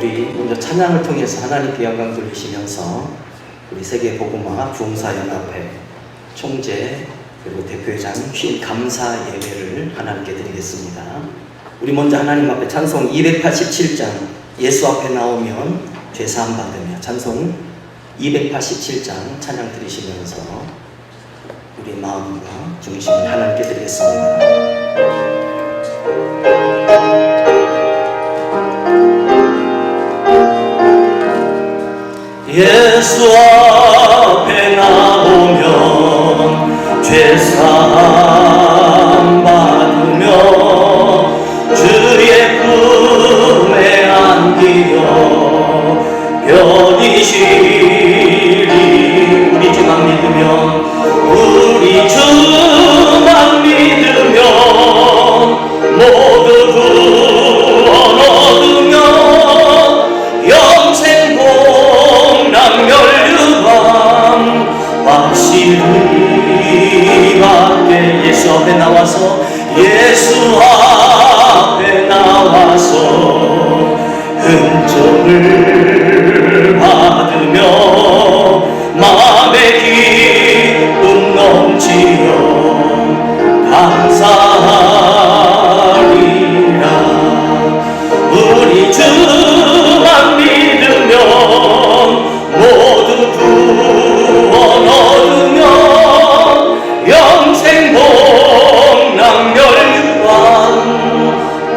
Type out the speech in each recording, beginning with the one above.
우리 먼저 찬양을 통해서 하나님께 영광 돌리시면서 우리 세계복음화 부흥사연합회 총재 그리고 대표회장 취임 감사 예배를 하나님께 드리겠습니다. 우리 먼저 하나님 앞에 찬송 287장 예수 앞에 나오면 죄사함 받으며 찬송 287장 찬양 드리시면서 우리 마음과 중심을 하나님께 드리겠습니다. 예수 앞에 나오면 죄사함 받으며 주의 품에 안기어 편히쉬리 우리 주만 믿으면 우리 주만 믿으면 모두 구원 얻으며 영생 멸류관 확실히 받게 예수 앞에 나와서 예수 앞에 나와서 은총을 받으며 마음의 기쁨 넘치어 감사하리라. 우리 주만 믿으면 모두 구원 얻으며 영생 복락 멸류관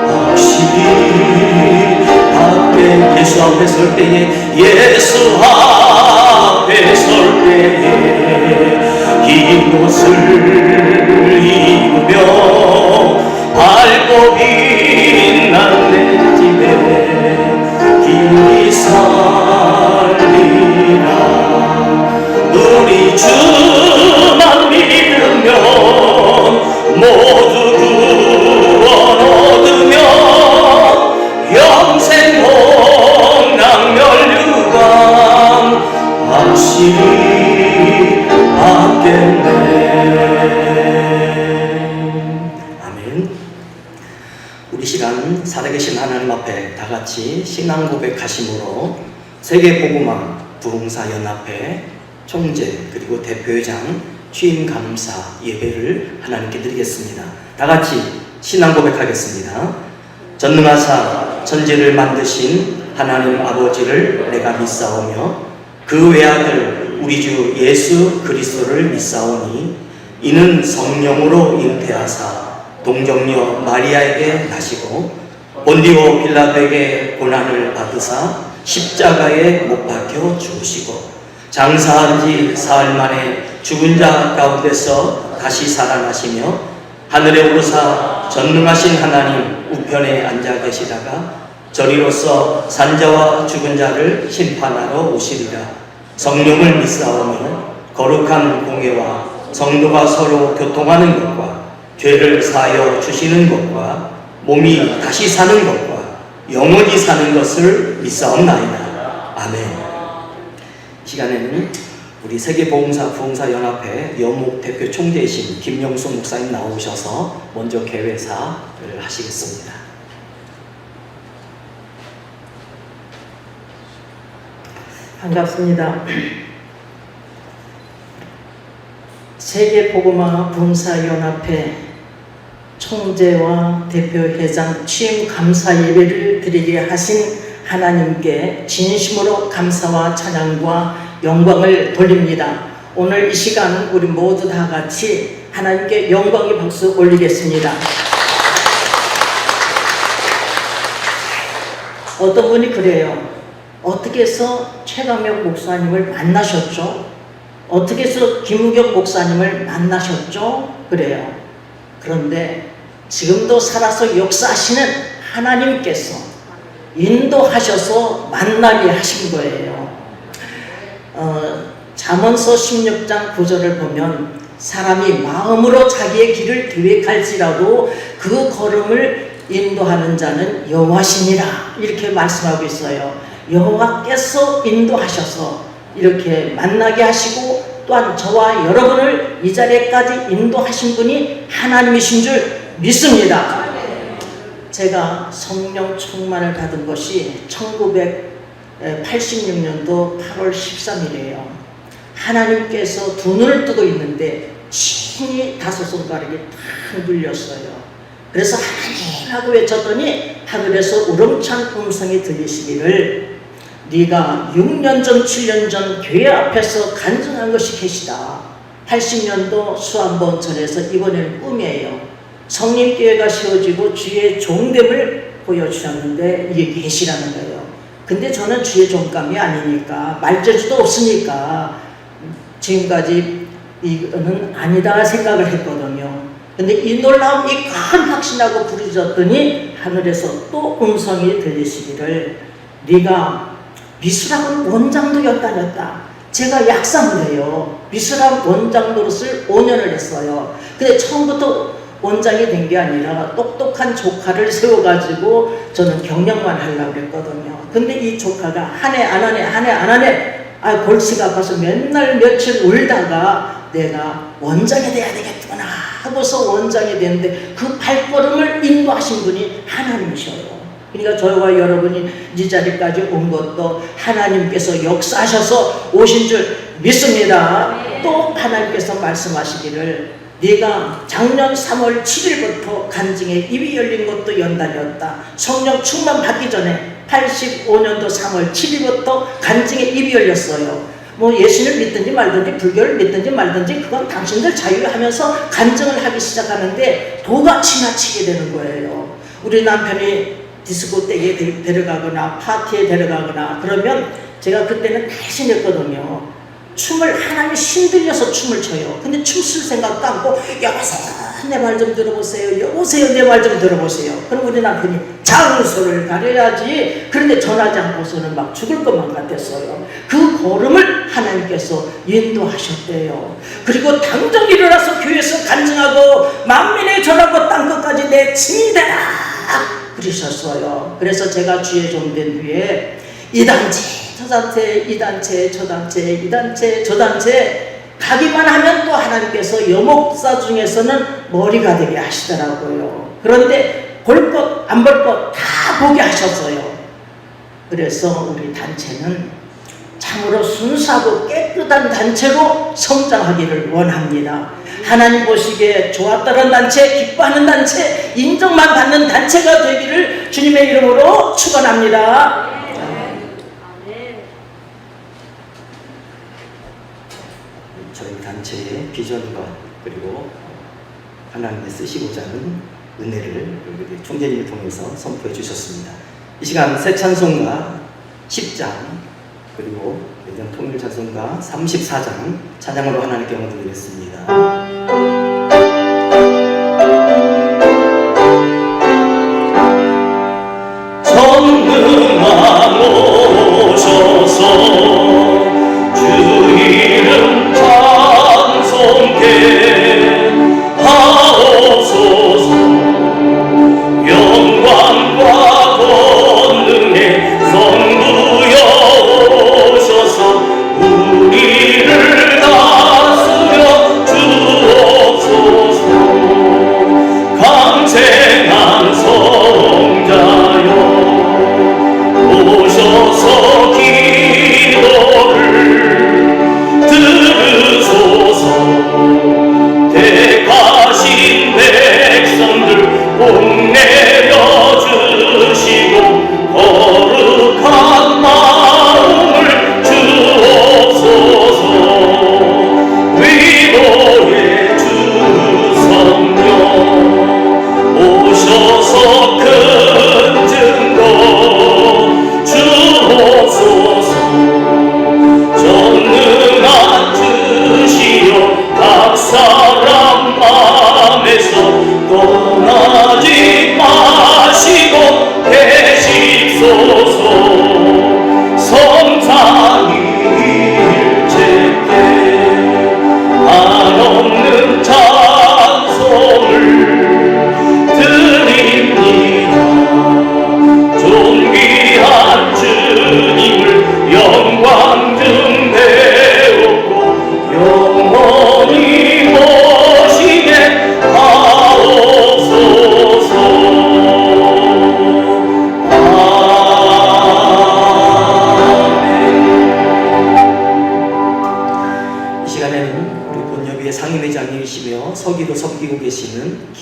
확실히 받게 예수 앞에 설 때에 예수 앞에 설 때에 흰옷을 입으며 밝고 빛난 내 집에 길이 살리라. 우리 주만 믿으면 모두 구원 얻으며 영생 복락 멸류관 확실히 받겠네. 아멘. 우리 시간 살아계신 하나님 앞에 다같이 신앙 고백하심으로 세계복음화 부흥사연합회 총재 그리고 대표회장 취임 감사 예배를 하나님께 드리겠습니다. 다같이 신앙 고백하겠습니다. 전능하사 천지를 만드신 하나님 아버지를 내가 믿사오며 그 외아들 우리 주 예수 그리스도를 믿사오니 이는 성령으로 잉태하사 동정녀 마리아에게 나시고 본디오 빌라도에게 고난을 받으사 십자가에 못 박혀 죽으시고 장사한 지 사흘 만에 죽은 자 가운데서 다시 살아나시며 하늘에 오르사 전능하신 하나님 우편에 앉아 계시다가 저리로서 산자와 죽은 자를 심판하러 오시리라. 성령을 믿사오며 거룩한 공예와 성도가 서로 교통하는 것과 죄를 사하여 주시는 것과 몸이 다시 사는 것과 영원히 사는 것을 믿사옵나이다. 아멘. 이 시간에는 우리 세계복음사 부흥사연합회 여목 대표 총재이신 김영수 목사님 나오셔서 먼저 개회사를 하시겠습니다. 반갑습니다. 세계복음화 부흥사연합회 총재와 대표회장 취임 감사 예배를 드리게 하신 하나님께 진심으로 감사와 찬양과 영광을 돌립니다. 오늘 이 시간 우리 모두 다 같이 하나님께 영광의 박수 올리겠습니다. 어떤 분이 그래요. 어떻게 해서 최강혁 목사님을 만나셨죠? 어떻게 해서 김우경 목사님을 만나셨죠? 그래요. 그런데 지금도 살아서 역사하시는 하나님께서 인도하셔서 만나게 하신 거예요. 잠언서 16장 9절을 보면 사람이 마음으로 자기의 길을 계획할지라도 그 걸음을 인도하는 자는 여호와시니라 이렇게 말씀하고 있어요. 여호와께서 인도하셔서 이렇게 만나게 하시고 또한 저와 여러분을 이 자리까지 인도하신 분이 하나님이신 줄 믿습니다. 제가 성령 충만을 받은 것이 1986년도 8월 13일이에요. 하나님께서 두 눈을 뜨고 있는데 친히 5손가락이 탁 눌렸어요. 그래서 하나님 하고 외쳤더니 하늘에서 우렁찬 음성이 들리시기를 네가 6년 전 7년 전 교회 앞에서 간증한 것이 계시다. 80년도 수안본천에서 이번에는 꿈이에요. 성림교회가 세워지고 주의 종됨을 보여주셨는데 이게 계시라는 거예요. 근데 저는 주의 종감이 아니니까 말재주도 없으니까 지금까지 이거는 아니다 생각을 했거든요. 근데 이 놀라운 이 큰 확신하고 부르짖었더니 하늘에서 또 음성이 들리시기를 네가 미술학원 원장도 다녔다. 제가 약사인데요. 미술학 원장 노릇을 5년을 했어요. 근데 처음부터 원장이 된 게 아니라 똑똑한 조카를 세워가지고 저는 경력만 하려고 했거든요. 근데 이 조카가 한 해 안 하네 골치가 아파서 맨날 며칠 울다가 내가 원장이 돼야 되겠구나 하고서 원장이 됐는데 그 발걸음을 인도하신 분이 하나님이셔요. 그러니까 저와 여러분이 이 자리까지 온 것도 하나님께서 역사하셔서 오신 줄 믿습니다. 또 하나님께서 말씀하시기를 네가 작년 3월 7일부터 간증에 입이 열린 것도 연단이었다. 성령 충만 받기 전에 85년도 3월 7일부터 간증에 입이 열렸어요. 뭐 예수를 믿든지 말든지 불교를 믿든지 말든지 그건 당신들 자유하면서 간증을 하기 시작하는데 도가 지나치게 되는 거예요. 우리 남편이 디스코 댁에 데려가거나 파티에 데려가거나 그러면 제가 그때는 대신했거든요. 춤을 하나님이 신들려서 춤을 춰요. 근데 춤출 생각도 않고 여보세요 내 말 좀 들어보세요. 여보세요 내 말 좀 들어보세요. 그럼 우리 남편이 장소를 가려야지. 그런데 전하지 않고서는 막 죽을 것만 같았어요. 그 걸음을 하나님께서 인도하셨대요. 그리고 당장 일어나서 교회에서 간증하고 만민의 전하고 땅끝까지 내 증이 되라 그러셨어요. 그래서 제가 주의 종 된 뒤에 이 단체 저 단체 이 단체 저 단체 이 단체 저 단체 가기만 하면 또 하나님께서 여목사 중에서는 머리가 되게 하시더라고요. 그런데 볼 것 안 볼 것 다 보게 하셨어요. 그래서 우리 단체는 참으로 순수하고 깨끗한 단체로 성장하기를 원합니다. 하나님 보시기에 좋았다는 단체, 기뻐하는 단체, 인정만 받는 단체가 되기를 주님의 이름으로 축원합니다. 저희 단체의 비전과 그리고 하나님이 쓰시고자 하는 은혜를 우리 총재님을 통해서 선포해 주셨습니다. 이 시간 새 찬송가 10장 그리고 예전 통일 찬송가 34장 찬양으로 하나님께 영광 드리겠습니다. 전능왕 오셔서 주 이름 찬송케 하옵소서. 영광과 권능의 성부여 오셔서 우리를 다스려 주옵소서.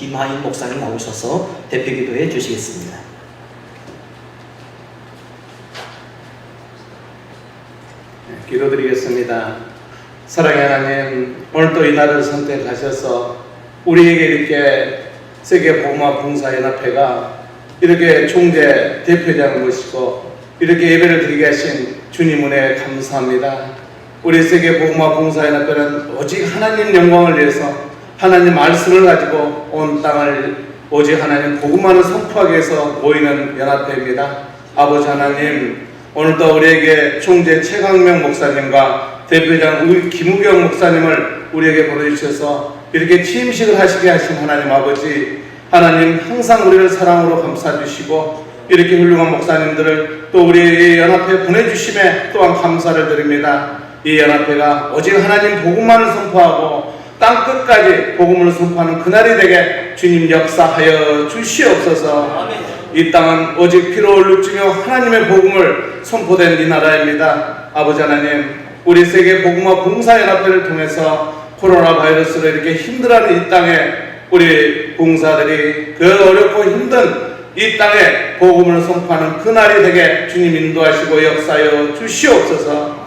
김하인 목사님 나오셔서 대표 기도해 주시겠습니다. 기도드리겠습니다. 사랑의 하나님, 오늘 또 이 날을 선택하셔서 우리에게 이렇게 세계복음화 봉사연합회가 이렇게 총재 대표장을 모시고 이렇게 예배를 드리게 하신 주님 은혜에 감사합니다. 우리 세계복음화 봉사연합회는 오직 하나님 영광을 위해서 하나님 말씀을 가지고 온 땅을 오직 하나님 복음만을 선포하기 위해서 모이는 연합회입니다. 아버지 하나님, 오늘도 우리에게 총재 최강명 목사님과 대표장 김우경 목사님을 우리에게 보내주셔서 이렇게 취임식을 하시게 하신 하나님 아버지, 하나님 항상 우리를 사랑으로 감싸주시고 이렇게 훌륭한 목사님들을 또 우리 연합회 보내주심에 또한 감사를 드립니다. 이 연합회가 오직 하나님 복음만을 선포하고 땅끝까지 복음을 선포하는 그날이 되게 주님 역사하여 주시옵소서. 이 땅은 오직 피로 얼룩지며 하나님의 복음을 선포된 이 나라입니다. 아버지 하나님, 우리 세계 복음화 봉사연합회를 통해서 코로나 바이러스로 이렇게 힘들어하는 이 땅에 우리 봉사들이 그 어렵고 힘든 이 땅에 복음을 선포하는 그날이 되게 주님 인도하시고 역사하여 주시옵소서.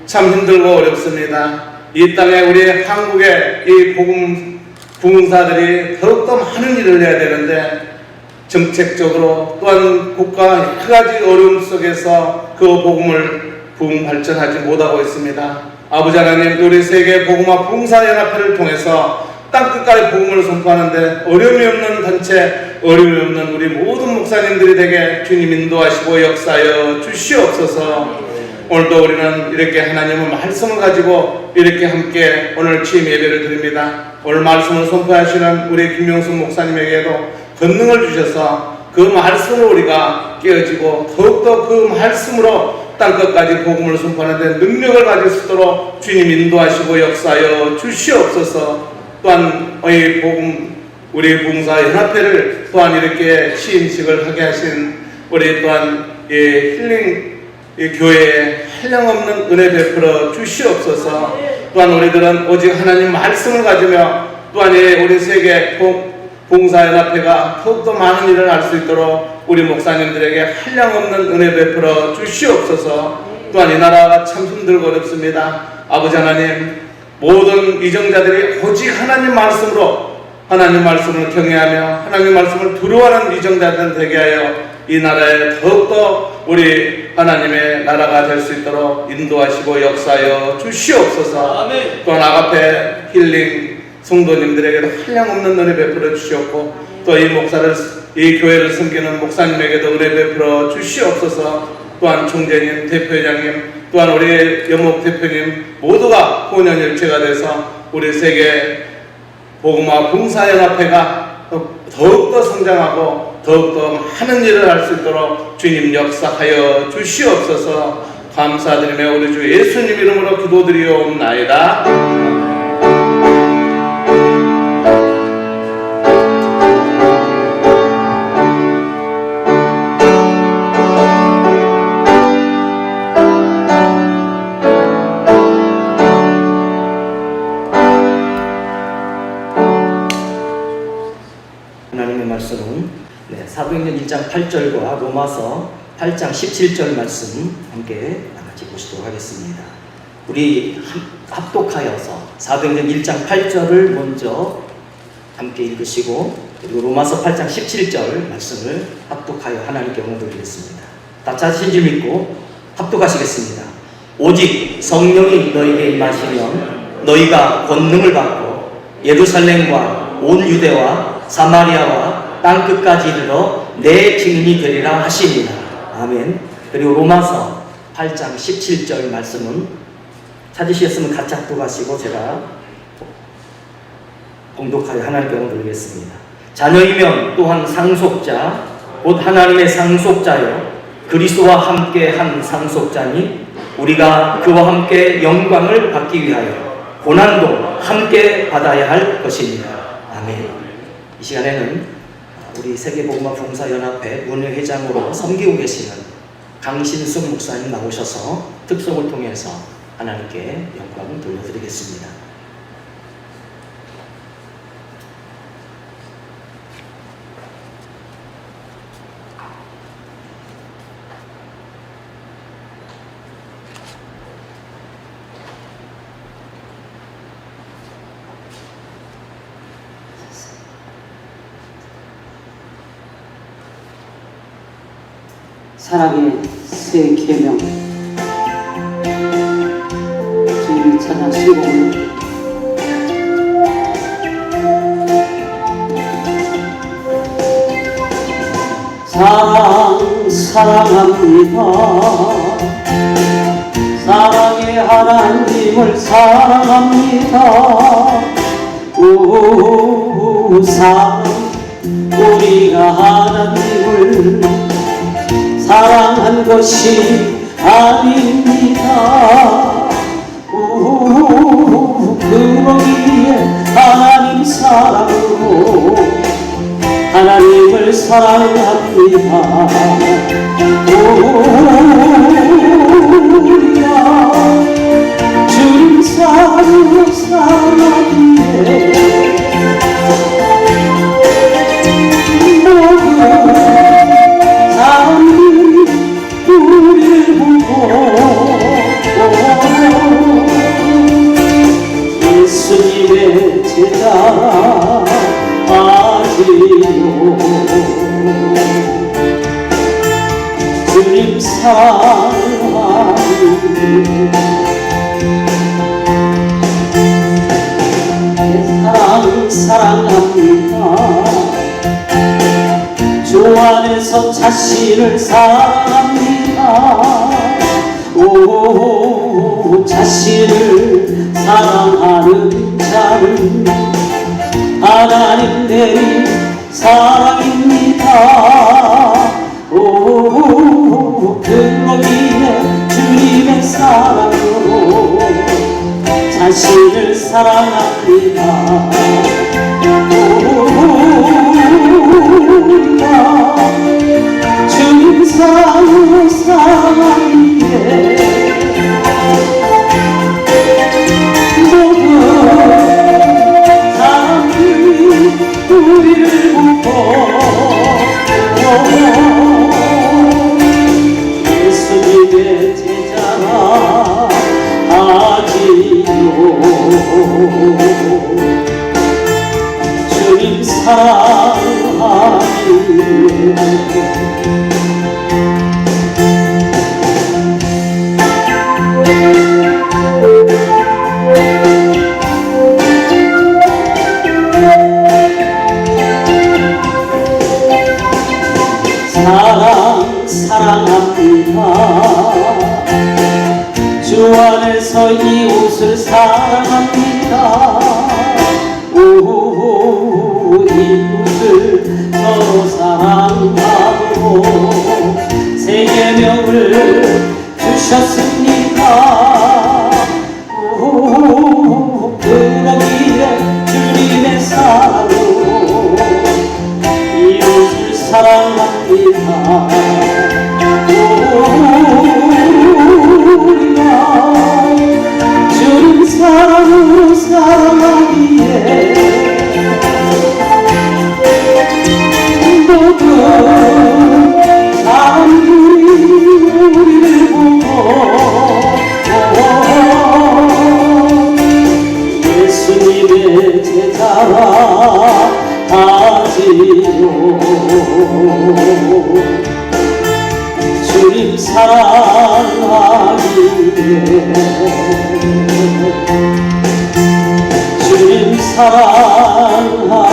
참 힘들고 어렵습니다. 이 땅에 우리 한국의 이 복음 봉사들이 더욱더 많은 일을 해야 되는데 정책적으로 또한 국가 여러 가지 어려움 속에서 그 복음을 부흥 발전하지 못하고 있습니다. 아버지 하나님, 우리 세계 복음화 봉사연합회를 통해서 땅끝까지 복음을 선포하는데 어려움이 없는 단체, 어려움이 없는 우리 모든 목사님들이 되게 주님 인도하시고 역사하여 주시옵소서. 오늘도 우리는 이렇게 하나님의 말씀을 가지고 이렇게 함께 오늘 취임 예배를 드립니다. 오늘 말씀을 선포하시는 우리 김용순 목사님에게도 권능을 주셔서 그 말씀으로 우리가 깨어지고 더욱더 그 말씀으로 땅끝까지 복음을 선포하는 데 능력을 가질 수 있도록 주님 인도하시고 역사하여 주시옵소서. 또한 이 복음 우리 봉사연합회를 또한 이렇게 취임식을 하게 하신 우리 또한 힐링 교회에 한량없는 은혜 베풀어 주시옵소서. 또한 우리들은 오직 하나님 말씀을 가지며 또한 우리 세계 봉사연합회가 더욱더 많은 일을 할 수 있도록 우리 목사님들에게 한량없는 은혜 베풀어 주시옵소서. 또한 이 나라가 참 힘들고 어렵습니다. 아버지 하나님, 모든 이정자들이 오직 하나님 말씀으로 하나님 말씀을 경외하며 하나님 말씀을 두려워하는 이정자들 되게 하여 이 나라에 더욱더 우리 하나님의 나라가 될 수 있도록 인도하시고 역사하여 주시옵소서. 아멘. 또한 아가페 힐링 성도님들에게도 한량없는 은혜 베풀어 주시옵고 또 이 목사를 이 교회를 섬기는 목사님에게도 은혜 베풀어 주시옵소서. 또한 총재님, 대표회장님, 또한 우리 연목 대표님 모두가 혼연일체가 돼서 우리 세계 복음화 봉사연합회가 더욱더 성장하고 더욱더 많은 일을 할 수 있도록 주님 역사하여 주시옵소서. 감사드리며 우리 주 예수님 이름으로 기도드리옵나이다. 사도행전 1장 8절과 로마서 8장 17절 말씀 함께 같이 보시도록 하겠습니다. 우리 합독하여서 사도행전 1장 8절을 먼저 함께 읽으시고 그리고 로마서 8장 17절 말씀을 합독하여 하나님께 영광 돌리겠습니다. 다 자신줄 믿고 합독하시겠습니다. 오직 성령이 너희에게 임하시면 너희가 권능을 받고 예루살렘과 온 유대와 사마리아와 땅끝까지 이르러 내 증인이 되리라 하시니라. 아멘. 그리고 로마서 8장 17절 말씀은 찾으셨으면 같이 합독하시고 제가 봉독하여 하나님께 영광 돌리겠습니다. 자녀이면 또한 상속자 곧 하나님의 상속자요 그리스도와 함께 한 상속자니 우리가 그와 함께 영광을 받기 위하여 고난도 함께 받아야 할 것입니다. 아멘. 이 시간에는 우리 세계복음화 봉사연합회 문회회장으로 섬기고 계시는 강신숙 목사님 나오셔서 특송을 통해서 하나님께 영광을 돌려드리겠습니다. 사랑의 새 계명 주님이 찾아 시공을 사랑합니다. 사랑의 하나님을 사랑합니다. 사랑 우리가 하나님을 사랑한 것이 아닙니다. 그러기에 하나님 사랑으로 하나님을 사랑합니다. 우리가 주님 사랑으로 사랑하기에 모든 사람들이 우리를 보고 예수님의 제자 주님 사랑합니다. 주 안에서 자신을 사랑합니다. 자신을 사랑하는 자는 하나님 내린 사랑입니다. 그러기에 주님의 사랑으로 자신을 사랑합니다. 우리가 주님 사랑으로 사랑하기에 우리를 보고 예수님의 제자라 하지요. 주님 사랑하기에 사랑합니다. 주 안에서 이웃을 사랑합니다. 이웃을 서로 사랑하고 새 계명을 주셨습니다. 그러기에 주님의 사랑으로 이웃을 사랑합니다. 우리가 주님 사랑으로 사랑하기에 모든 사람들이 우리를 보고 예수님의 제자라 하지요. 주님 사랑하기에 주님 사랑하기에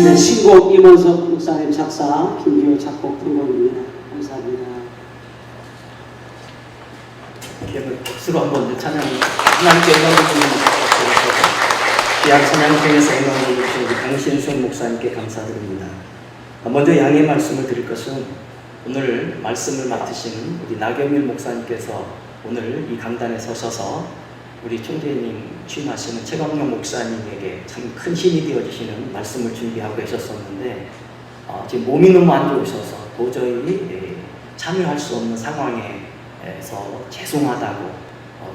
네, 신곡 임원석 목사님 작사 김기호 작곡 등곡입니다. 감사합니다. 박수로 한번 찬양 하나님께 영광을 드리는 귀한 찬양 중에서 영광을 주신 우리 강신숙 목사님께 감사드립니다. 먼저 양해 말씀을 드릴 것은 오늘 말씀을 맡으시는 우리 나경민 목사님께서 오늘 이 강단에 서셔서 우리 총재님 취임하시는 최광용 목사님에게 참 큰 힘이 되어주시는 말씀을 준비하고 계셨었는데 지금 몸이 너무 안 좋으셔서 도저히 참여할 수 없는 상황에서 죄송하다고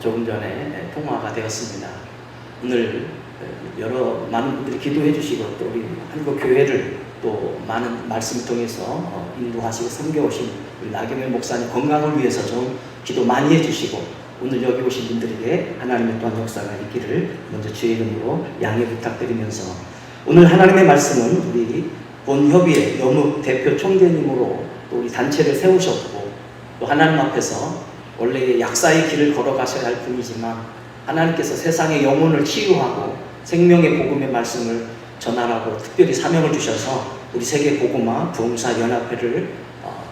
조금 전에 통화가 되었습니다. 오늘 여러 많은 분들이 기도해 주시고 또 우리 한국 교회를 또 많은 말씀을 통해서 인도하시고 섬겨오신 우리 나경현 목사님 건강을 위해서 좀 기도 많이 해주시고 오늘 여기 오신 분들에게 하나님의 또한 역사가 있기를 먼저 주의 이름으로 양해 부탁드리면서 오늘 하나님의 말씀은 우리 본협의회 여묵 대표 총재님으로 또 우리 단체를 세우셨고 또 하나님 앞에서 원래 약사의 길을 걸어가셔야 할 분이지만 하나님께서 세상의 영혼을 치유하고 생명의 복음의 말씀을 전하라고 특별히 사명을 주셔서 우리 세계 복음화 부흥사 연합회를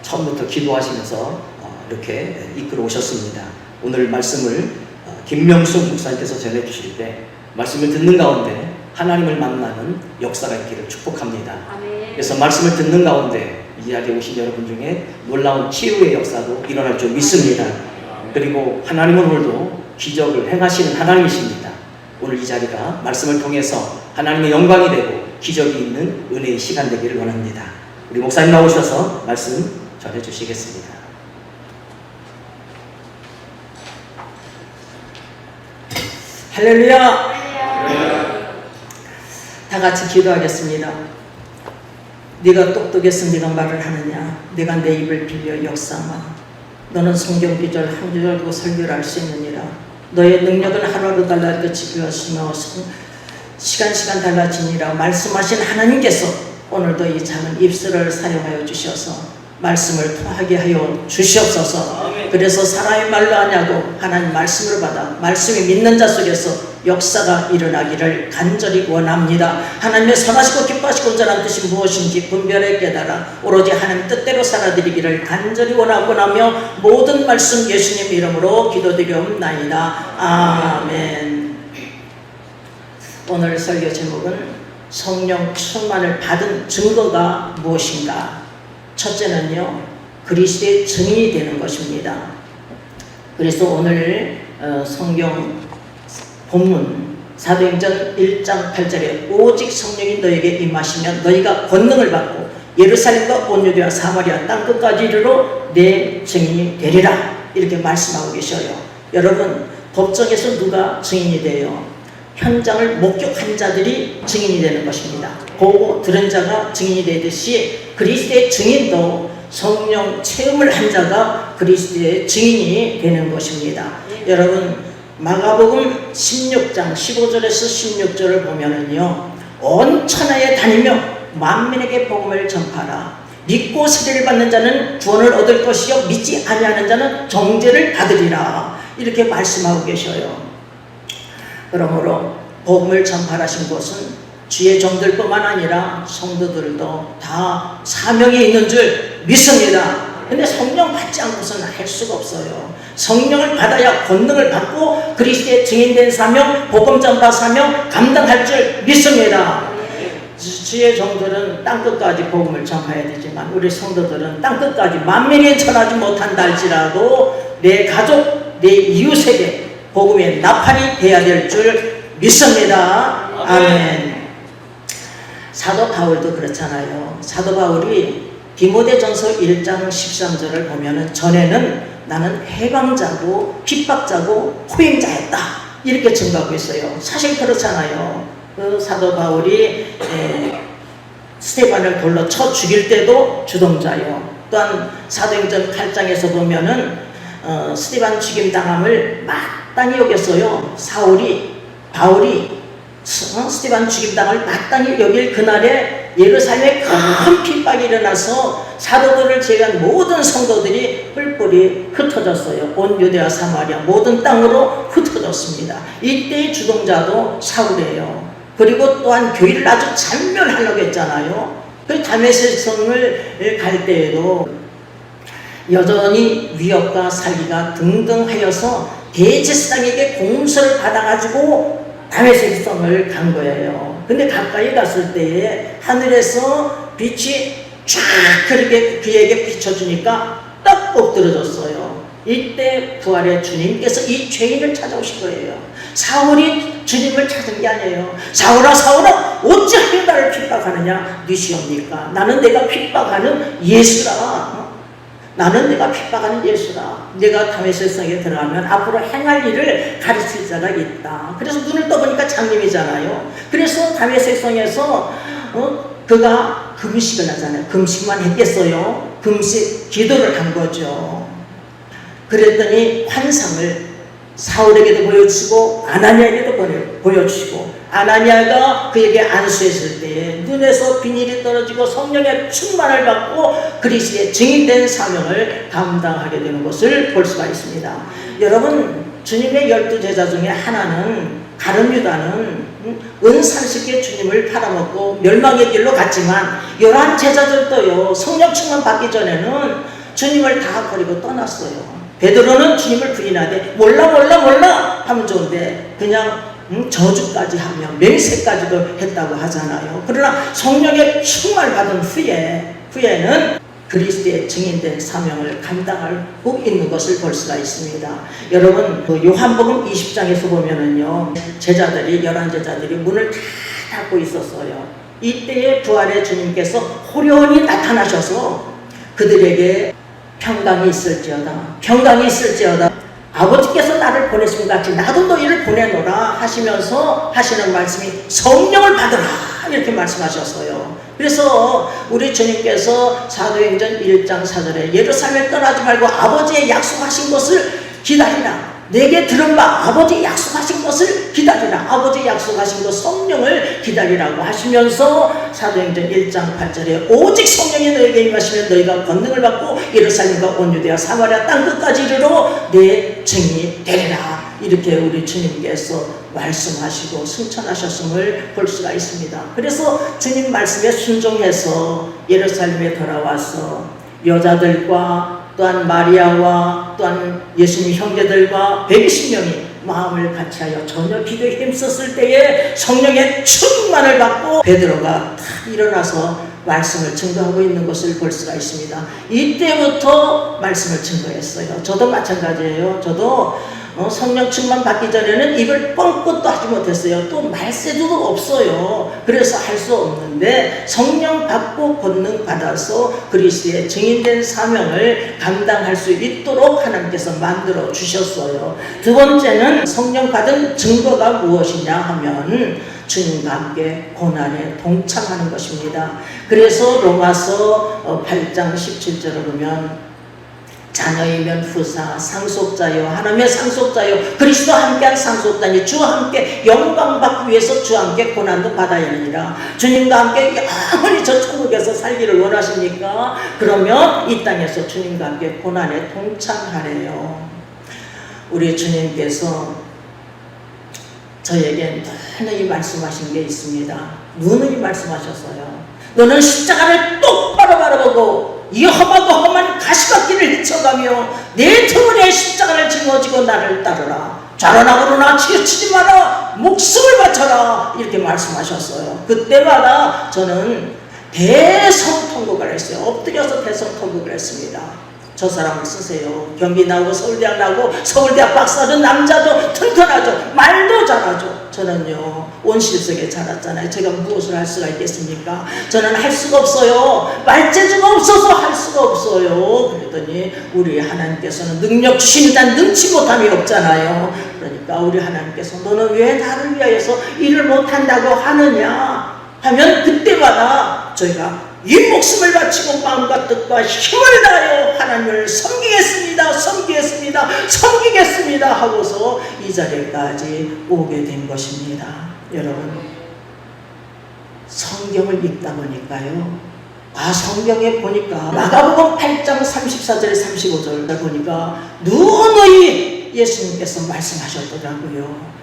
처음부터 기도하시면서 이렇게 이끌어 오셨습니다. 오늘 말씀을 김명숙 목사님께서 전해주실 때 말씀을 듣는 가운데 하나님을 만나는 역사가 있기를 축복합니다. 그래서 말씀을 듣는 가운데 이 자리에 오신 여러분 중에 놀라운 치유의 역사도 일어날 줄 믿습니다. 그리고 하나님은 오늘도 기적을 행하시는 하나님이십니다. 오늘 이 자리가 말씀을 통해서 하나님의 영광이 되고 기적이 있는 은혜의 시간 되기를 원합니다. 우리 목사님 나오셔서 말씀 전해 주시겠습니다. 할렐루야! 다 같이 기도하겠습니다. 네가 똑똑해서 네가 말을 하느냐? 네가 내 입을 빌려 역사마. 너는 성경 기절 한 줄도 설교를 할 수 있느니라. 너의 능력은 하루하루 달라질 것이 비었으며 시간 달라지니라. 말씀하신 하나님께서 오늘도 이 작은 입술을 사용하여 주셔서 말씀을 통하게 하여 주시옵소서. 그래서 사람의 말로 하냐고 하나님 말씀을 받아 말씀이 믿는 자 속에서 역사가 일어나기를 간절히 원합니다. 하나님의 선하시고 기뻐하시고 온전한 뜻이 무엇인지 분별해 깨달아 오로지 하나님 뜻대로 살아드리기를 간절히 원하며 모든 말씀 예수님 이름으로 기도드리옵나이다. 아멘. 오늘 설교 제목은 성령 충만을 받은 증거가 무엇인가? 첫째는요, 그리스도의 증인이 되는 것입니다. 그래서 오늘 성경 본문 사도행전 1장 8절에 오직 성령이 너에게 임하시면 너희가 권능을 받고 예루살렘과 온 유대와 사마리아 땅끝까지 이르러 내 증인이 되리라 이렇게 말씀하고 계셔요. 여러분, 법정에서 누가 증인이 돼요? 현장을 목격한 자들이 증인이 되는 것입니다. 보고 들은 자가 증인이 되듯이 그리스도의 증인도 성령 체험을 한 자가 그리스도의 증인이 되는 것입니다. 여러분, 마가복음 16장 15절에서 16절을 보면은요, 온 천하에 다니며 만민에게 복음을 전파하라. 믿고 세례를 받는 자는 구원을 얻을 것이요 믿지 아니하는 자는 정죄를 받으리라 이렇게 말씀하고 계셔요. 그러므로 복음을 전파하신 것은 주의 종들뿐만 아니라 성도들도 다 사명이 있는 줄 믿습니다. 근데 성령 받지 않고서는 할 수가 없어요. 성령을 받아야 권능을 받고 그리스도의 증인된 사명, 복음 전파 사명 감당할 줄 믿습니다. 주의 종들은 땅끝까지 복음을 전파해야 되지만 우리 성도들은 땅끝까지 만민이 전하지 못한다 할지라도 내 가족, 내 이웃에게 복음의 나팔이 되어야 될 줄 믿습니다. 아멘. 사도 바울도 그렇잖아요. 사도 바울이 디모데전서 1장 13절을 보면은 전에는 나는 해방자고 핍박자고 포행자였다 이렇게 증거하고 있어요. 사실 그렇잖아요. 그 사도 바울이 스테반을 돌로 쳐 죽일 때도 주동자요. 또한 사도행전 8장에서 보면은 스테반 죽임 당함을 마땅히 여겼어요. 바울이 스테반 죽임당을 마땅히 여길 그날에 예루살렘에 큰 핍박이 일어나서 사도들을 제외한 모든 성도들이 뿔뿔이 흩어졌어요. 온 유대와 사마리아 모든 땅으로 흩어졌습니다. 이때의 주동자도 사울이에요. 그리고 또한 교회를 아주 잔멸하려고 했잖아요. 그 다메섹 성을 갈 때에도 여전히 위협과 살기가 등등하여서 대제사장에게 공서를 받아가지고 다메섹 성을 간 거예요. 근데 가까이 갔을 때에 하늘에서 빛이 쫙 그렇게 그에게 비춰주니까 딱 엎드러졌어요. 이때 부활의 주님께서 이 죄인을 찾아오신 거예요. 사울이 주님을 찾은 게 아니에요. 사울아 어찌하여 나를 핍박하느냐? 네 시옵니까? 나는 내가 핍박하는 예수라. 나는 내가 핍박하는 예수라. 내가 다메섹 성에 들어가면 앞으로 행할 일을 가르칠 자가 있다. 그래서 눈을 떠보니까 장님이잖아요. 그래서 다메섹 성에서 그가 금식을 하잖아요. 금식만 했겠어요? 금식 기도를 한 거죠. 그랬더니 환상을 사울에게도 보여주고 아나니아에게도 보여주시고 아나니아가 그에게 안수했을 때에 눈에서 비닐이 떨어지고 성령의 충만을 받고 그리스도의 증인된 사명을 감당하게 되는 것을 볼 수가 있습니다. 여러분, 주님의 12제자 중에 하나는 가룟 유다는 은산식에 주님을 팔아먹고 멸망의 길로 갔지만 11제자들도요 성령 충만 받기 전에는 주님을 다 버리고 떠났어요. 베드로는 주님을 부인하되 몰라 하면 좋은데 그냥 저주까지 하며 맹세까지도 했다고 하잖아요. 그러나 성령의 충만을 받은 후에는 그리스도의 증인된 사명을 감당하고 있는 것을 볼 수가 있습니다. 여러분, 그 요한복음 20장에서 보면은요, 제자들이 11제자들이 문을 다 닫고 있었어요. 이때에 부활의 주님께서 호련히 나타나셔서 그들에게 평강이 있을지어다 아버지께서 나를 보내신 것 같이 나도 너희를 보내노라 하시면서 하시는 말씀이 성령을 받으라 이렇게 말씀하셨어요. 그래서 우리 주님께서 사도행전 1장 4절에 예루살렘에 떠나지 말고 아버지의 약속하신 것을 기다리라. 내게 들은 바 아버지 약속하신 것을 기다리라. 아버지 약속하신 것 성령을 기다리라고 하시면서 사도행전 1장 8절에 오직 성령이 너에게 임하시면 너희가 권능을 받고 예루살렘과 온 유대와 사마리아 땅 끝까지 이르러 내 증인이 되리라. 이렇게 우리 주님께서 말씀하시고 승천하셨음을 볼 수가 있습니다. 그래서 주님 말씀에 순종해서 예루살렘에 돌아와서 여자들과 또한 마리아와 또한 예수님 형제들과 120명이 마음을 같이하여 저녁 기도에 힘썼을 때에 성령의 충만을 받고 베드로가 탁 일어나서 말씀을 증거하고 있는 것을 볼 수가 있습니다. 이때부터 말씀을 증거했어요. 저도 마찬가지예요. 저도 성령 충만 받기 전에는 입을 뻥끗도 하지 못했어요. 또 말세도 없어요. 그래서 할 수 없는데 성령 받고 권능 받아서 그리스도의 증인된 사명을 감당할 수 있도록 하나님께서 만들어 주셨어요. 두 번째는 성령 받은 증거가 무엇이냐 하면 주님과 함께 고난에 동참하는 것입니다. 그래서 로마서 8장 17절을 보면 자녀이면 후사, 상속자요, 하나님의 상속자요, 그리스도와 함께한 상속자니 주와 함께 영광 받기 위해서 주와 함께 고난도 받아야 하느니라. 주님과 함께 영원히 저 천국에서 살기를 원하십니까? 그러면 이 땅에서 주님과 함께 고난에 동참하래요. 우리 주님께서 저에게 누누이 말씀하신 게 있습니다. 누누이 말씀하셨어요. 너는 십자가를 똑바로 바라보고 이 험한 가시밭길을 헤쳐가며 내 터울에 십자가를 짊어지고 나를 따르라. 좌로나 우로나 치우치지 마라. 목숨을 바쳐라. 이렇게 말씀하셨어요. 그때마다 저는 대성통곡을 했어요. 엎드려서 대성통곡을 했습니다. 저 사람을 쓰세요. 경기 나오고 서울대학 나오고 서울대학 박사도 남자도 튼튼하죠. 말도 잘하죠. 저는요 온실속에 자랐잖아요. 제가 무엇을 할 수가 있겠습니까? 저는 할 수가 없어요. 말재주가 없어서 할 수가 없어요. 그랬더니 우리 하나님께서는 능력 주시는 자는 능치 못함이 없잖아요. 그러니까 우리 하나님께서 너는 왜 나를 위하여서 일을 못한다고 하느냐 하면 그때마다 저희가 이 목숨을 바치고 마음과 뜻과 힘을 다하여 하나님을 섬기겠습니다 하고서 이 자리까지 오게 된 것입니다. 여러분, 성경을 읽다 보니까요, 성경에 보니까 마가복음 8장 34절 35절 보니까 누누이 예수님께서 말씀하셨더라고요.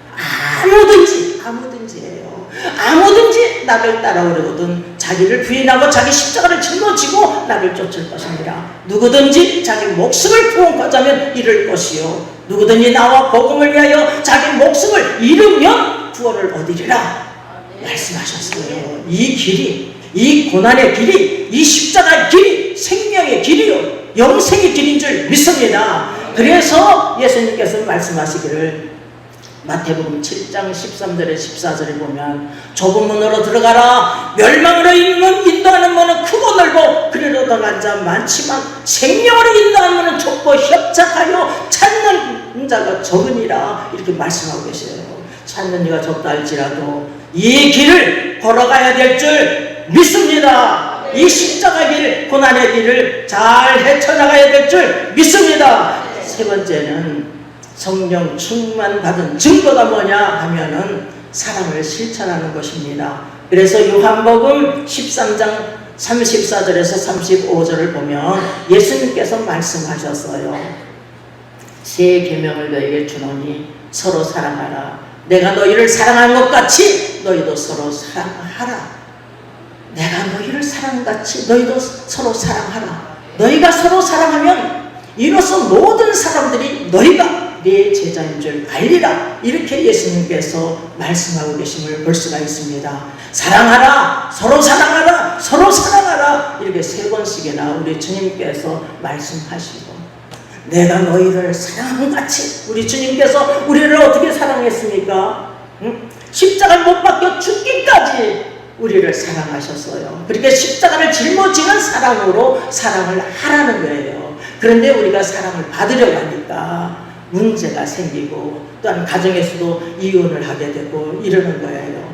아무든지 나를 따라오려거든 자기를 부인하고 자기 십자가를 짊어지고 나를 쫓을 것입니다. 누구든지 자기 목숨을 부응하자면 잃을 것이요 누구든지 나와 복음을 위하여 자기 목숨을 잃으면 구원을 얻으리라 말씀하셨어요. 이 길이, 이 고난의 길이, 이 십자가의 길이 생명의 길이요 영생의 길인 줄 믿습니다. 그래서 예수님께서 말씀하시기를 마태복음 7장 13절에 14절에 보면 좁은 문으로 들어가라. 멸망으로 인도하는 문은 크고 넓고 그리로 들어간 자 많지만 생명으로 인도하는 문은 좁고 협착하여 찾는 자가 적으니라 이렇게 말씀하고 계세요. 찾는 이가 적다 할지라도 이 길을 걸어가야 될 줄 믿습니다. 이 십자가 길, 고난의 길을 잘 헤쳐나가야 될 줄 믿습니다. 세 번째는 성령 충만 받은 증거가 뭐냐 하면은 사랑을 실천하는 것입니다. 그래서 요한복음 13장 34절에서 35절을 보면 예수님께서 말씀하셨어요. 새 계명을 너희에게 주노니 서로 사랑하라. 내가 너희를 사랑한 것 같이 너희도 서로 사랑하라. 내가 너희를 사랑한 것 같이 너희도 서로 사랑하라. 너희가 서로 사랑하면 이로써 모든 사람들이 너희가 내 제자인 줄 알리라. 이렇게 예수님께서 말씀하고 계심을 볼 수가 있습니다. 사랑하라, 서로 사랑하라, 서로 사랑하라. 이렇게 3번씩이나 우리 주님께서 말씀하시고, 내가 너희를 사랑한 같이, 우리 주님께서 우리를 어떻게 사랑했습니까? 십자가를 못 박혀 죽기까지 우리를 사랑하셨어요. 그렇게 십자가를 짊어지는 사랑으로 사랑을 하라는 거예요. 그런데 우리가 사랑을 받으려고 하니까 문제가 생기고, 또한 가정에서도 이혼을 하게 되고 이러는 거예요.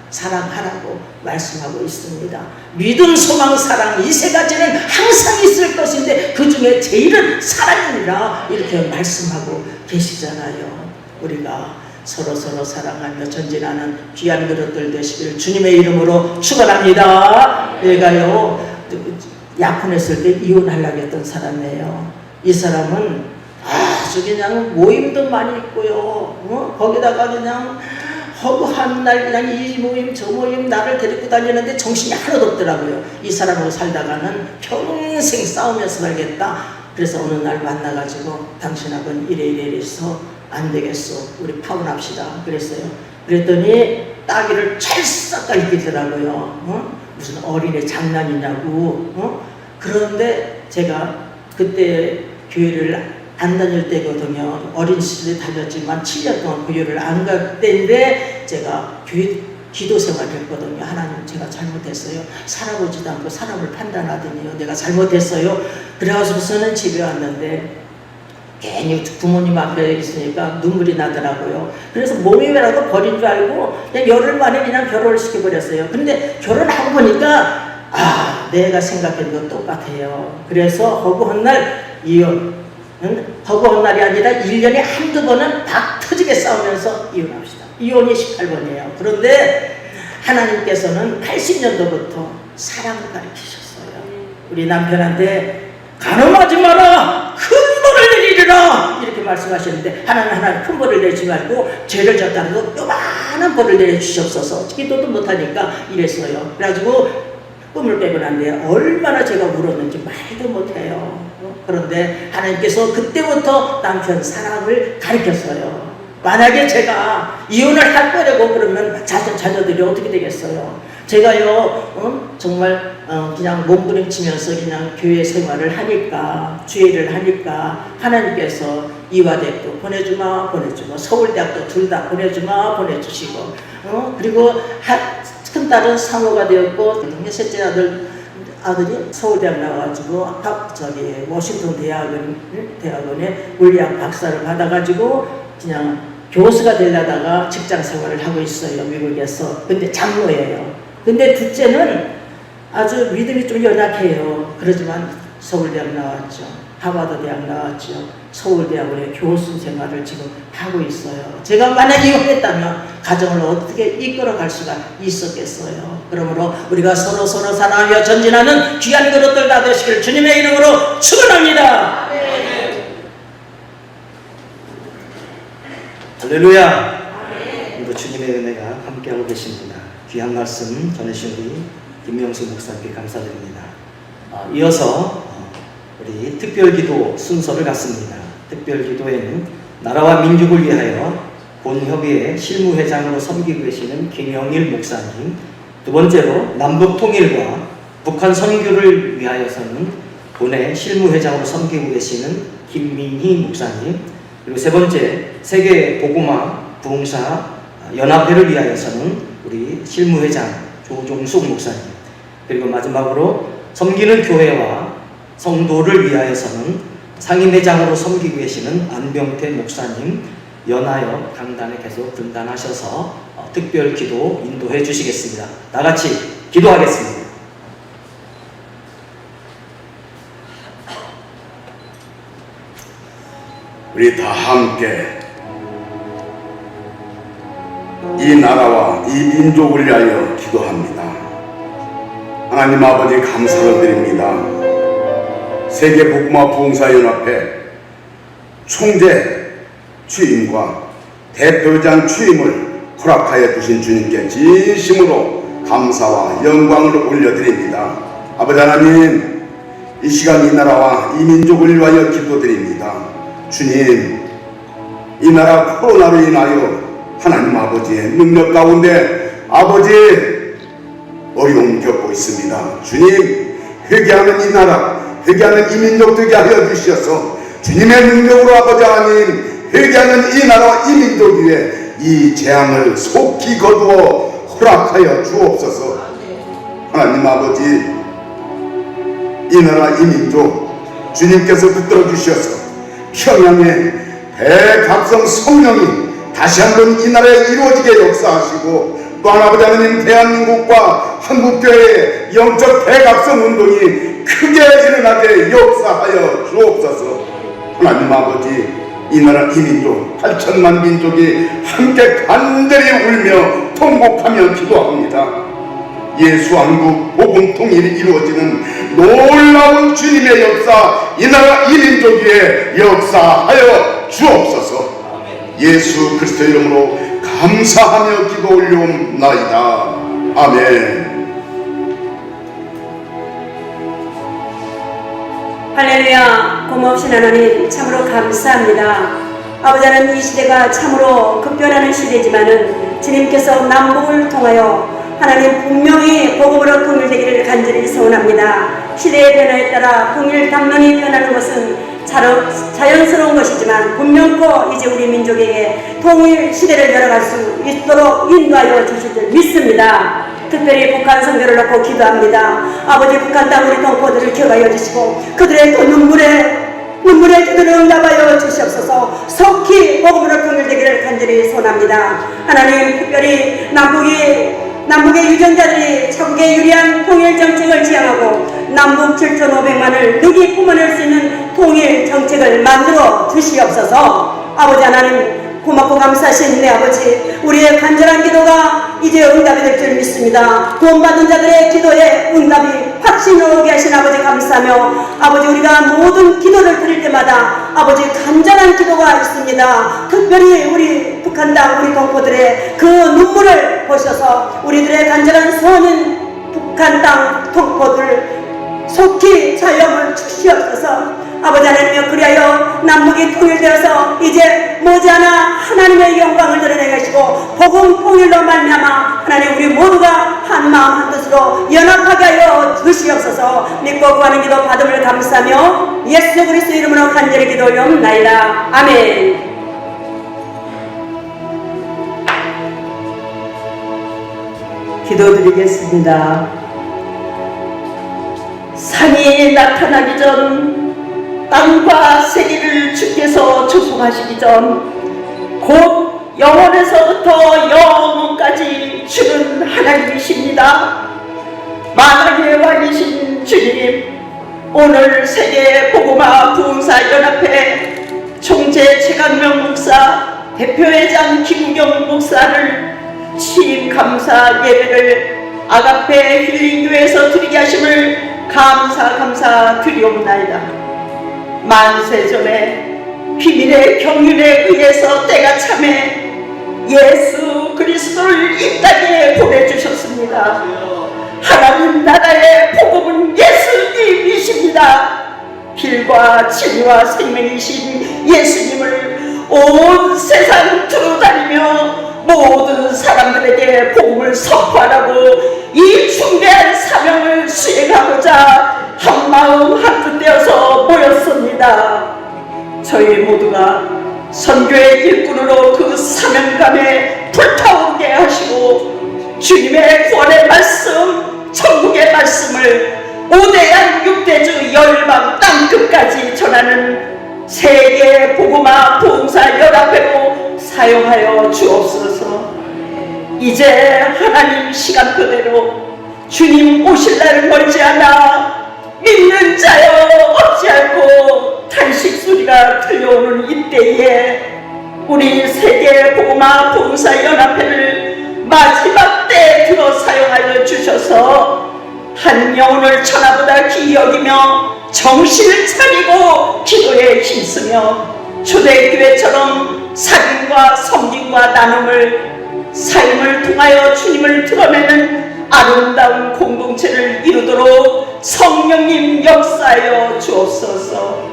사랑하라고 말씀하고 있습니다. 믿음, 소망, 사랑 이 3가지는 항상 있을 것인데 그 중에 제일은 사랑이라 이렇게 말씀하고 계시잖아요. 우리가 서로 사랑하며 전진하는 귀한 그릇들 되시길 주님의 이름으로 축원합니다. 내가요, 약혼했을 때 이혼하려고 했던 사람이에요. 이 사람은 아주 그냥 모임도 많이 있고요. 거기다가 그냥 허구한 날 그냥 이 모임 저 모임 나를 데리고 다니는데 정신이 하나도 없더라고요. 이 사람하고 살다가는 평생 싸우면서 살겠다. 그래서 어느 날 만나가지고 당신하고는 이래서 안 되겠어. 우리 파혼합시다. 그랬어요. 그랬더니 따귀를 찰싹 갈기더라고요. 무슨 어린애 장난이냐고. 그런데 제가 그때 교회를 안 다닐 때거든요. 어린 시절에 다녔지만 7년 동안 교회를 안 갈 때인데 제가 교회 기도 생활을 했거든요. 하나님, 제가 잘못했어요. 살아보지도 않고 사람을 판단하더니요. 내가 잘못했어요. 그래가지고서는 집에 왔는데 괜히 부모님 앞에 있으니까 눈물이 나더라고요. 그래서 몸이라도 버린 줄 알고 그냥 열흘 만에 그냥 결혼을 시켜버렸어요. 근데 결혼하고 보니까 내가 생각한 건 똑같아요. 그래서 허구한 날 이혼. 허구한 날이 아니라 1년에 한두 번은 박 터지게 싸우면서 이혼합시다. 이혼이 18번이에요. 그런데 하나님께서는 80년도부터 사랑을 가르치셨어요. 우리 남편한테 간음하지 마라, 큰 벌을 내리리라 이렇게 말씀하셨는데, 하나님 큰 벌을 내지 말고 죄를 졌다고 요만한 벌을 내려주시옵소서. 기도도 못하니까 이랬어요. 그래가지고 꿈을 깨고 난 뒤에 얼마나 제가 울었는지 말도 못해요. 그런데 하나님께서 그때부터 남편 사랑을 가르쳤어요. 만약에 제가 이혼을 할 거라고 그러면 자녀들이 어떻게 되겠어요? 제가요, 정말 그냥 몸부림치면서 그냥 교회 생활을 하니까, 주일을 하니까 하나님께서 이화대학도 보내주마, 서울대학도 둘 다 보내주시고, 그리고 큰딸은 상호가 되었고, 셋째 아들이 서울대학 나와가지고 워싱턴 대학원에 물리학 박사를 받아가지고 그냥 교수가 되려다가 직장 생활을 하고 있어요, 미국에서. 근데 장로예요. 근데 둘째는 아주 믿음이 좀 연약해요. 그렇지만 서울대학 나왔죠. 하버드 대학 나왔죠. 서울대학원의 교수 생활을 지금 하고 있어요. 제가 만약에 이혼했다면 가정을 어떻게 이끌어갈 수가 있었겠어요. 그러므로 우리가 서로 사랑하며 전진하는 귀한 그릇들 다 되시길 주님의 이름으로 축원합니다. 할렐루야. 오늘도 주님의 은혜가 함께하고 계십니다. 귀한 말씀 전해주신 우리 김명수 목사님께 감사드립니다. 이어서 우리 특별기도 순서를 갖습니다. 특별기도에는 나라와 민족을 위하여 본협의회 실무회장으로 섬기고 계시는 김영일 목사님, 두 번째로 남북통일과 북한 선교를 위하여서는 본회 실무회장으로 섬기고 계시는 김민희 목사님, 그리고 세 번째 세계 복음화 부흥사 연합회를 위하여서는 우리 실무회장 조종숙 목사님, 그리고 마지막으로 섬기는 교회와 성도를 위하여서는 상임회장으로 섬기고 계시는 안병태 목사님 연하여 강단에 계속 등단하셔서 특별 기도 인도해 주시겠습니다. 다 같이 기도하겠습니다. 우리 다 함께 이 나라와 이 민족을 위하여 기도합니다. 하나님 아버지 감사를 드립니다. 세계 복음화 부흥사연합회 총재 취임과 대표장 취임을 허락하여 주신 주님께 진심으로 감사와 영광을 올려드립니다. 아버지 하나님, 이 시간 이 나라와 이 민족을 위하여 기도드립니다. 주님, 이 나라 코로나로 인하여 하나님 아버지의 능력 가운데 아버지 어려움 겪고 있습니다. 주님, 회개하는 이 나라, 회개하는 이 민족 되게 하여 주셔서 주님의 능력으로 아버지 하나님, 회개하는 이 나라 이 민족 위에 이 재앙을 속히 거두어 허락하여 주옵소서. 하나님 아버지, 이 나라 이 민족 주님께서 붙들어 주셔서 평양의 대각성 성령이 다시 한번 이 나라에 이루어지게 역사하시고, 또 아버지 하나님 대한민국과 한국교회의 영적 대각성 운동이 크게 일어나게 역사하여 주옵소서. 하나님 아버지, 이 나라 이 민족 8천만 민족이 함께 간절히 울며 통곡하며 기도합니다. 예수 한국 복음 통일이 이루어지는 놀라운 주님의 역사, 이 나라 이 민족 위에 역사하여 주옵소서. 예수 그리스도 이름으로 감사하며 기도 올려옵나이다. 아멘. 할렐루야. 고마우신 하나님 참으로 감사합니다. 아버지 하나님, 이 시대가 참으로 급변하는 시대지만은 주님께서 남북을 통하여 하나님 분명히 복음으로 통일되기를 간절히 소원합니다. 시대의 변화에 따라 통일 담론이 변하는 것은 자연스러운 것이지만 분명코 이제 우리 민족에게 통일 시대를 열어갈 수 있도록 인도하여 주실 줄 믿습니다. 특별히 북한 선교를 놓고 기도합니다. 아버지, 북한 땅 우리 동포들을 기억하여 주시고 그들의 또 눈물의 기도를 응답하여 주시옵소서. 속히 복음으로 통일되기를 간절히 소원합니다. 하나님, 특별히 남북의 유전자들이 자국의 유리한 통일 정책을 지향하고 남북 7,500만을 능히 품어낼 수 있는 통일 정책을 만들어 주시옵소서. 아버지 하나님, 고맙고 감사하신 내 아버지, 우리의 간절한 기도가 이제 응답이 될 줄 믿습니다. 구원받은 자들의 기도에 응답이 확신으로 오게 하신 아버지 감사하며, 아버지, 우리가 모든 기도를 드릴 때마다 아버지 간절한 기도가 있습니다. 특별히 우리 북한 땅 우리 동포들의 그 눈물을 보셔서 우리들의 간절한 소원인 북한 땅 동포들 속히 자유함을 주시옵소서. 아버지 하나님이여, 그리하여 남북이 통일되어서 이제 머지않아 하나님의 영광을 드러내게 하시고 복음 통일로 말미암아 하나님 우리 모두가 한마음 한뜻으로 연합하게 하여 주시옵소서. 믿고 구하는 기도 받음을 감사하며 예수 그리스도 이름으로 간절히 기도 올려옵나이다. 아멘. 기도드리겠습니다. 산이 나타나기 전, 땅과 세계를 주께서 조성하시기 전, 곧 영원에서부터 영원까지 주는 하나님이십니다. 만왕의 왕이신 주님, 오늘 세계 복음화 부흥사 연합회 총재 최강명 목사, 대표회장 김우경 목사를 취임 감사 예배를 아가페 힐링교회에서 드리게 하심을 감사 드리옵나이다. 만세전에 비밀의 경륜에 의해서 때가 참해 예수 그리스도를 이 땅에 보내주셨습니다. 하나님 나라의 복음은 예수님이십니다. 길과 진리와 생명이신 예수님을 온 세상 두루다니며 모든 사람들에게 복음을 선포하라고 이 중대한 사명을 수행하고자 한마음 한뜻되어서 모였습니다. 저희 모두가 선교의 일꾼으로 그 사명감에 불타오르게 하시고 주님의 구원의 말씀, 천국의 말씀을 오대양 육대주 열방 땅끝까지 전하는 세계 복음화 부흥사 연합회로 사용하여 주옵소서. 이제 하나님 시간표대로 주님 오실 날 멀지 않아 믿는 자여 어찌할꼬 탄식 소리가 들려오는 이때에 우리 세계 복음화 봉사연합회를 마지막 때 들어 사용하여 주셔서 한 영혼을 천하보다 귀히 여기며 정신을 차리고 기도에 힘쓰며 초대교회처럼 사귐과 섬김과 나눔을 삶을 통하여 주님을 드러내는 아름다운 공동체를 이루도록 성령님 역사하여 주옵소서.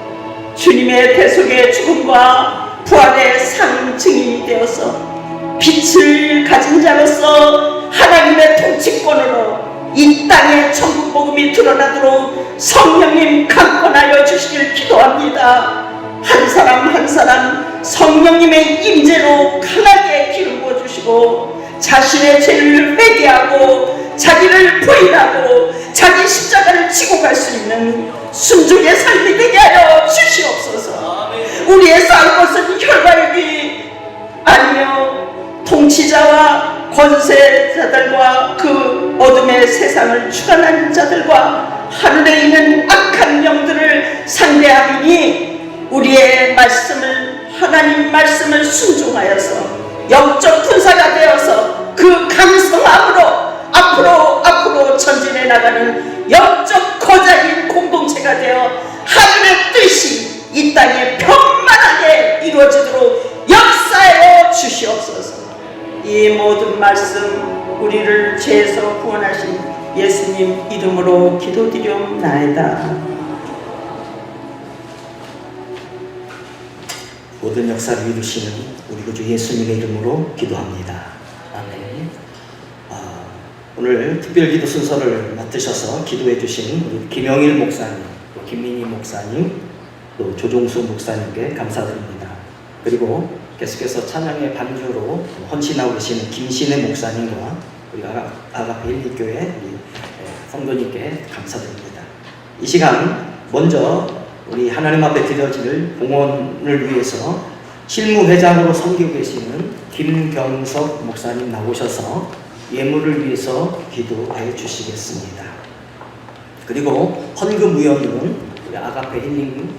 주님의 대속의 죽음과 부활의 상증인이 되어서 빛을 가진 자로서 하나님의 통치권으로 이 땅에 천국 복음이 드러나도록 성령님 강권하여 주시길 기도합니다. 한 사람 한 사람 성령님의 임재로 강하게 기름 부어 주시고 자신의 죄를 회개하고 자기를 부인하고 자기 십자가를 지고 갈 수 있는 순종의 삶이 되게 하여 주시옵소서. 우리의 싸울 것은 혈과육이 아니요 통치자와 권세자들과 그 어둠의 세상을 주관하는 자들과 하늘에 있는 악한 영들을 상대함이니 우리의 말씀을 하나님 말씀을 순종하여서 영적 군사가 되어서 그 감성함으로 앞으로 전진해 나가는 영적 거장인 공동체가 되어 하늘의 뜻이 이 땅에 편만하게 이루어지도록 역사하여 주시옵소서. 이 모든 말씀 우리를 죄에서 구원하신 예수님 이름으로 기도드리옵나이다. 모든 역사를 이루시는 우리 구주 예수님의 이름으로 기도합니다. 아멘. 오늘 특별기도 순서를 맡으셔서 기도해 주신 우리 김영일 목사님, 또 김민희 목사님, 또 조종수 목사님께 감사드립니다. 그리고 계속해서 찬양의 반주로 헌신하고 계시는 김신혜 목사님과 우리 아가페 일리교회 우리 성도님께 감사드립니다. 이 시간 먼저 우리 하나님 앞에 드려질 봉헌을 위해서 실무회장으로 섬기고 계시는 김경석 목사님 나오셔서 예물을 위해서 기도해 주시겠습니다. 그리고 헌금위원은 우리 아가페 힐링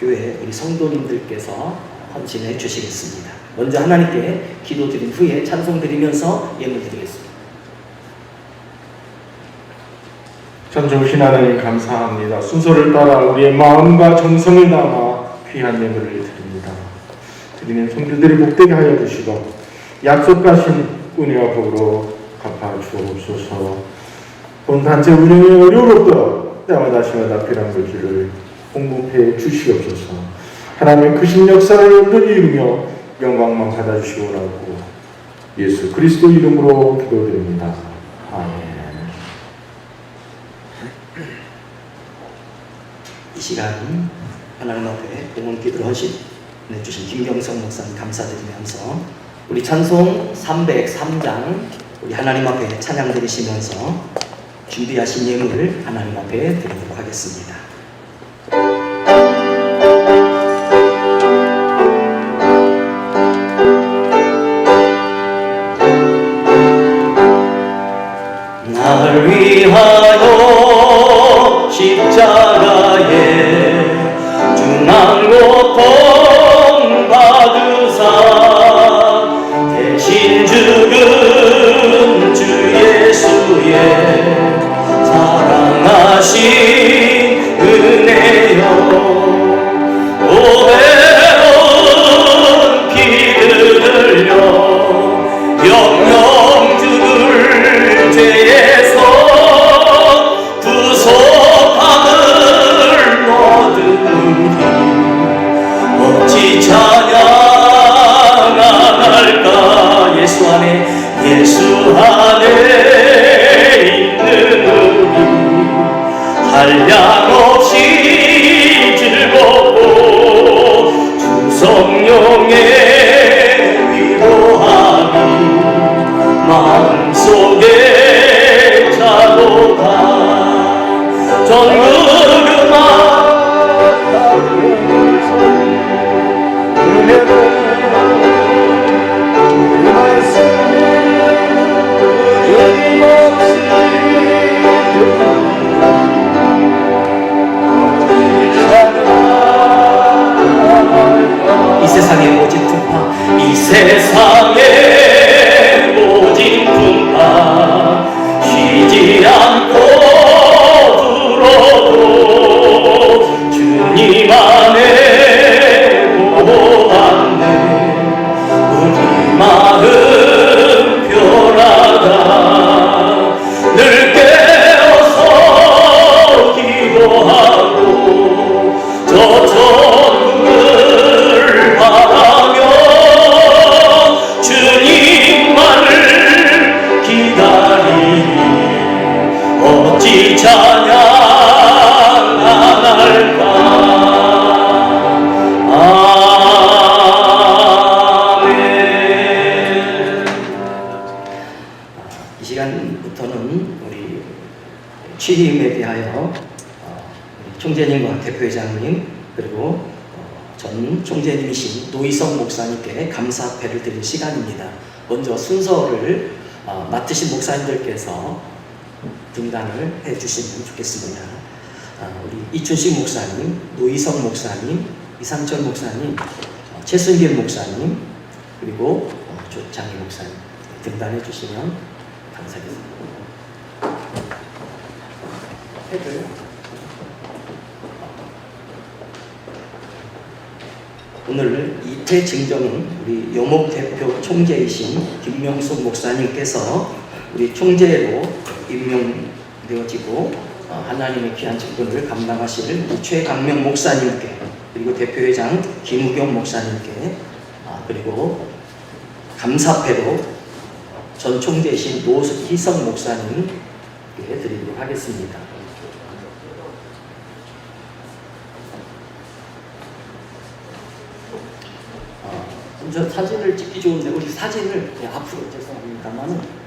교회 우리 성도님들께서 헌신해 주시겠습니다. 먼저 하나님께 기도드린 후에 찬송 드리면서 예물 드리겠습니다. 참 좋으신 하나님 감사합니다. 순서를 따라 우리의 마음과 정성을 담아 귀한 예물을 드립니다. 드리는 성도들이 복되게 하여 주시고 약속하신 은혜와 복으로 갚아 주옵소서. 본 단체 운영이 어려울수록 때마다 시마다 필요한 것들을 공급해 주시옵소서. 하나님의 크신 역사를 온전히 이루며 영광만 받아주시오라고 예수 그리스도 이름으로 기도드립니다. 아멘. 이 시간 하나님 앞에 봉헌 기도를 헌신해 주신 김경성 목사님 감사드리면서 우리 찬송 303장 우리 하나님 앞에 찬양 드리시면서 준비하신 예물을 하나님 앞에 드리도록 하겠습니다. 날 위하여 십자가에 중한 고통 받으사 대신 죽은 주 예수의 사랑하신 은혜여 오해온 피를 흘려 영영 죽을 죄에서 구속함을 얻으니 어찌 찬양할까 예수 안에 있는 우리 한량없이 즐겁고 주 성령의 위로함이 마음속에 자고가 전구름아 이 세상에 오직 찬양 안 할까. 아멘. 이 시간부터는 우리 취임에 대하여 우리 총재님과 대표회장님 그리고 전 총재님이신 노희성 목사님께 감사패를 드릴 시간입니다. 먼저 순서를 맡으신 목사님들께서 등단을 해주시면 좋겠습니다. 우리 이춘식 목사님, 노희성 목사님, 이상철 목사님, 최순길 목사님, 그리고 조창희 목사님 등단해 주시면 감사하겠습니다. 패들 오늘 이태 증정은 우리 여목 대표 총재이신 김명숙 목사님께서 우리 총재로 임명되어지고 하나님의 귀한 직분을 감당하실 우리 최강명 목사님께 그리고 대표회장 김우경 목사님께 그리고 감사패로 전 총재이신 노희성 목사님께 드리도록 하겠습니다. 저 사진을 찍기 좋은데 우리 사진을 앞으로 죄송합니다만은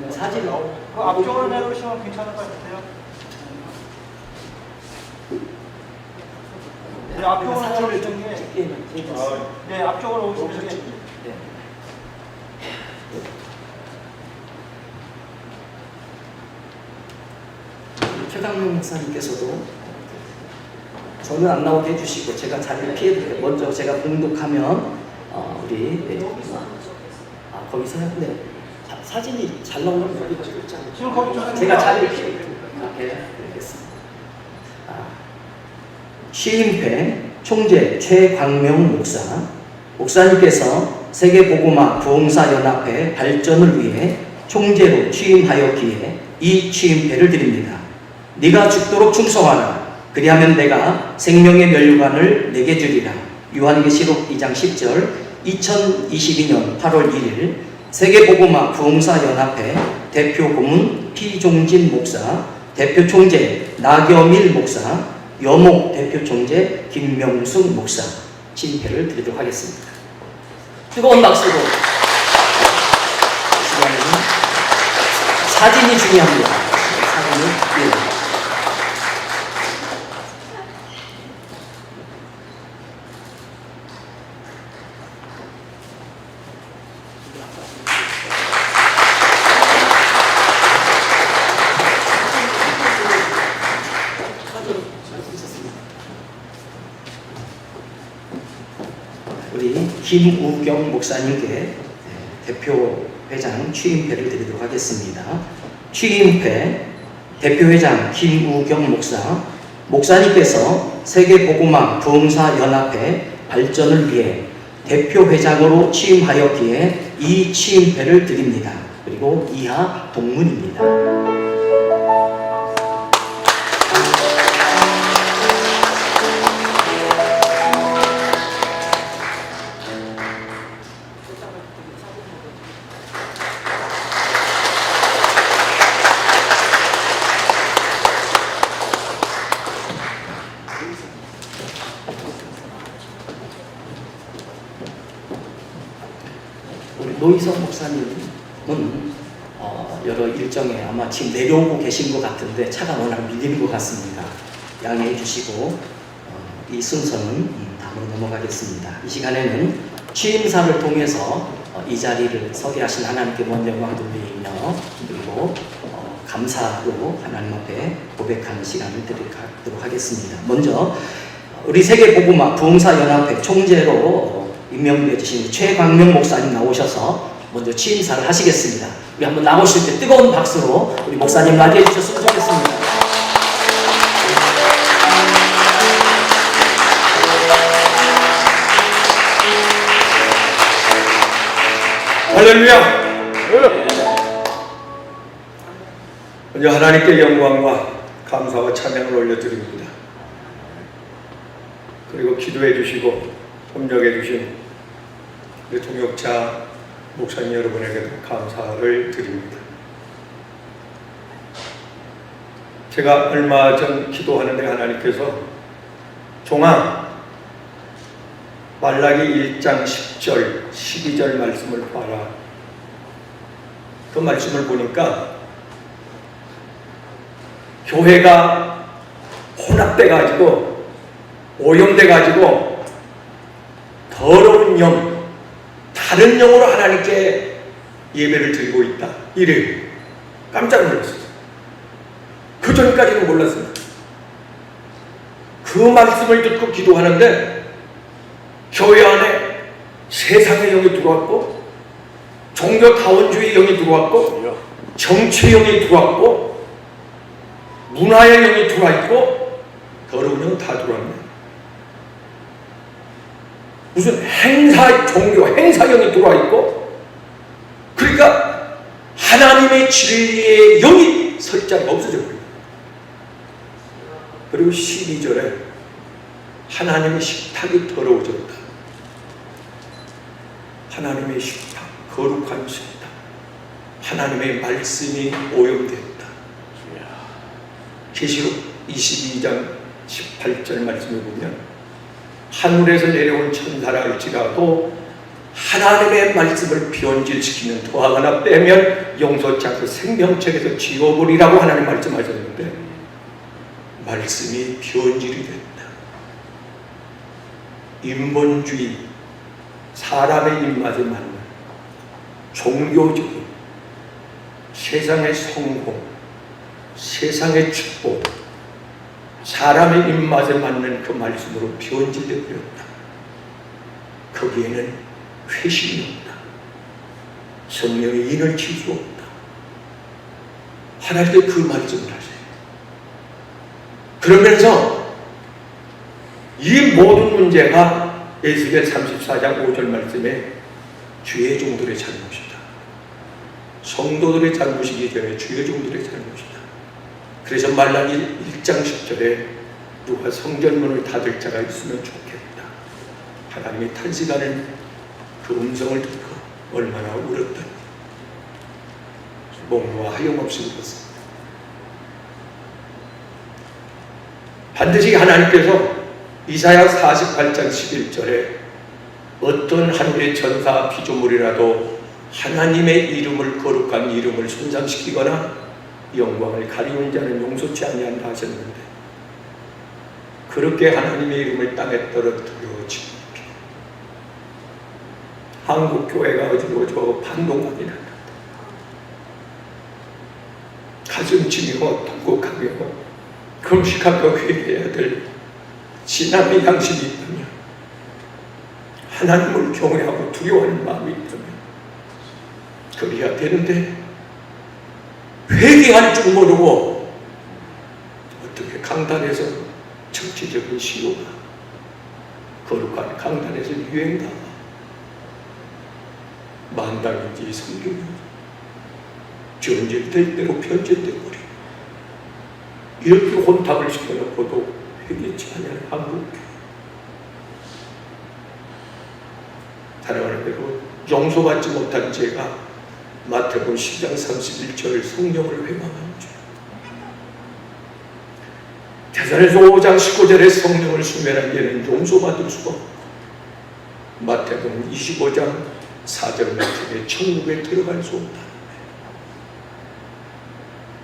사진 그 앞쪽으로 내려오시면 괜찮을 것 같아요. 네, 앞쪽으로 사진을 좀 내려오시는 게 찍게 해주세요. 네, 앞쪽으로 오시는 게 네. 최강명 목사님께서도 저는 안 나오게 해주시고 제가 자리를 피해드릴게요. 먼저 제가 봉독하면 우리 거기서요? 네. 사진이 잘 나오면 여기 찍지 않아요. 지금 거기 좀 제가 자리를 피해드릴게요. 네, 알겠습니다. 취임회 총재 최광명 목사님께서 세계복음화 부흥사연합회 발전을 위해 총재로 취임하였기에 이 취임패를 드립니다. 네가 죽도록 충성하라. 그리하면 내가 생명의 면류관을 내게 주리라. 요한계시록 2장 10절 2022년 8월 1일 세계복음화 부흥사연합회 대표 고문 피종진 목사, 대표 총재 나겸일 목사, 여목 대표 총재 김명숙 목사 취임패를 드리도록 하겠습니다. 뜨거운 박수로 사진이 중요합니다. 사진을 우리 김우경 목사님께 대표 회장 취임패를 드리도록 하겠습니다. 취임패 대표회장 김우경 목사님께서 세계복음화 부흥사연합회 발전을 위해 대표회장으로 취임하였기에 이 취임패를 드립니다. 그리고 이하 동문입니다. 우리 노희성 목사님은 여러 일정에 아마 지금 내려오고 계신 것 같은데 차가 워낙 밀리는 것 같습니다. 양해해 주시고 이 순서는 다음으로 넘어가겠습니다. 이 시간에는 취임사를 통해서 이 자리를 서게 하신 하나님께 먼저 영광 돌리며 그리고 감사로 하나님 앞에 고백하는 시간을 드리도록 하겠습니다. 먼저 우리 세계복음화 부흥사연합회 총재로 임명되어 주신 최광명 목사님 나오셔서 먼저 취임사를 하시겠습니다. 우리 한번 나오실 때 뜨거운 박수로 우리 목사님 맞이해 주셨으면 좋겠습니다. 할렐루야! 먼저 하나님께 영광과 감사와 찬양을 올려드립니다. 그리고 기도해 주시고 협력해 주신 우리 통역자 목사님 여러분에게도 감사를 드립니다. 제가 얼마 전 기도하는데 하나님께서 종아 말라기 1장 10절 12절 말씀을 봐라. 그 말씀을 보니까 교회가 혼합돼 가지고 오염돼 가지고 더러운 영, 다른 영으로 하나님께 예배를 드리고 있다. 이래요. 깜짝 놀랐어요. 그 전까지는 몰랐습니다. 그 말씀을 듣고 기도하는데 교회 안에 세상의 영이 들어왔고 종교다원주의 영이 들어왔고 정치의 영이 들어왔고 문화의 영이 들어와있고 더러운 영 다 들어왔네요. 무슨 행사, 종교 행사영이 들어와있고 그러니까 하나님의 진리의 영이 설 자리가 없어져 버립니다. 그리고 12절에 하나님의 식탁이 더러워졌다. 하나님의 식탁, 거룩한 식탁, 하나님의 말씀이 오염됐다. 계시록 22장 18절 말씀을 보면 하늘에서 내려온 천사라 할지라도 하나님의 말씀을 변질시키는 도학 하나 빼면 용서치 않고 생명책에서 지워버리라고 하나님 말씀하셨는데 말씀이 변질이 됐다. 인본주의, 사람의 입맛에 맞는 종교적인 세상의 성공, 세상의 축복, 사람의 입맛에 맞는 그 말씀으로 변질되어 버렸다. 거기에는 회심이 없다. 성령의 인을 칠 수 없다. 하나님께 그 말씀을 하세요. 그러면서 이 모든 문제가 에스겔 34장 5절 말씀에 주의 종들의 잘못이다. 성도들의 잘못이기 때문에 주의 종들의 잘못이다. 그래서 말라기 1장 10절에 누가 성전문을 닫을 자가 있으면 좋겠다. 하나님이 탄식하는 그 음성을 듣고 얼마나 울었더니 목놓아 하염없이 울었습니다. 반드시 하나님께서 이사야 48장 11절에 어떤 하늘의 천사 피조물이라도 하나님의 이름을 거룩한 이름을 손상시키거나 영광을 가리운 자는 용서치 아니한다 하셨는데 그렇게 하나님의 이름을 땅에 떨어뜨려지니 한국 교회가 어지러워져 반동하게 난다. 가슴 치며 통곡하며 금식하며 회개해야 될 진함의 양심이 있다면 하나님을 경외하고 두려워하는 마음이 있다면 그래야 되는데 회개할 줄 모르고 어떻게 강단에서 정치적인 시효가 거룩한 강단에서 유행가 만당인지 성경이 변질될 대로 변질돼 버리고 이렇게 혼탁을 시켜놓고도 회개치 않는 한국교회. 사랑하는 대로 용서받지 못한 죄가 마태복음 10장 31절 성령을 회망하는 죄. 대사에서 5장 19절에 성령을 수면한 죄는 용서받을 수가 없고 마태복음 25장 4절 말씀에 천국에 들어갈 수 없다는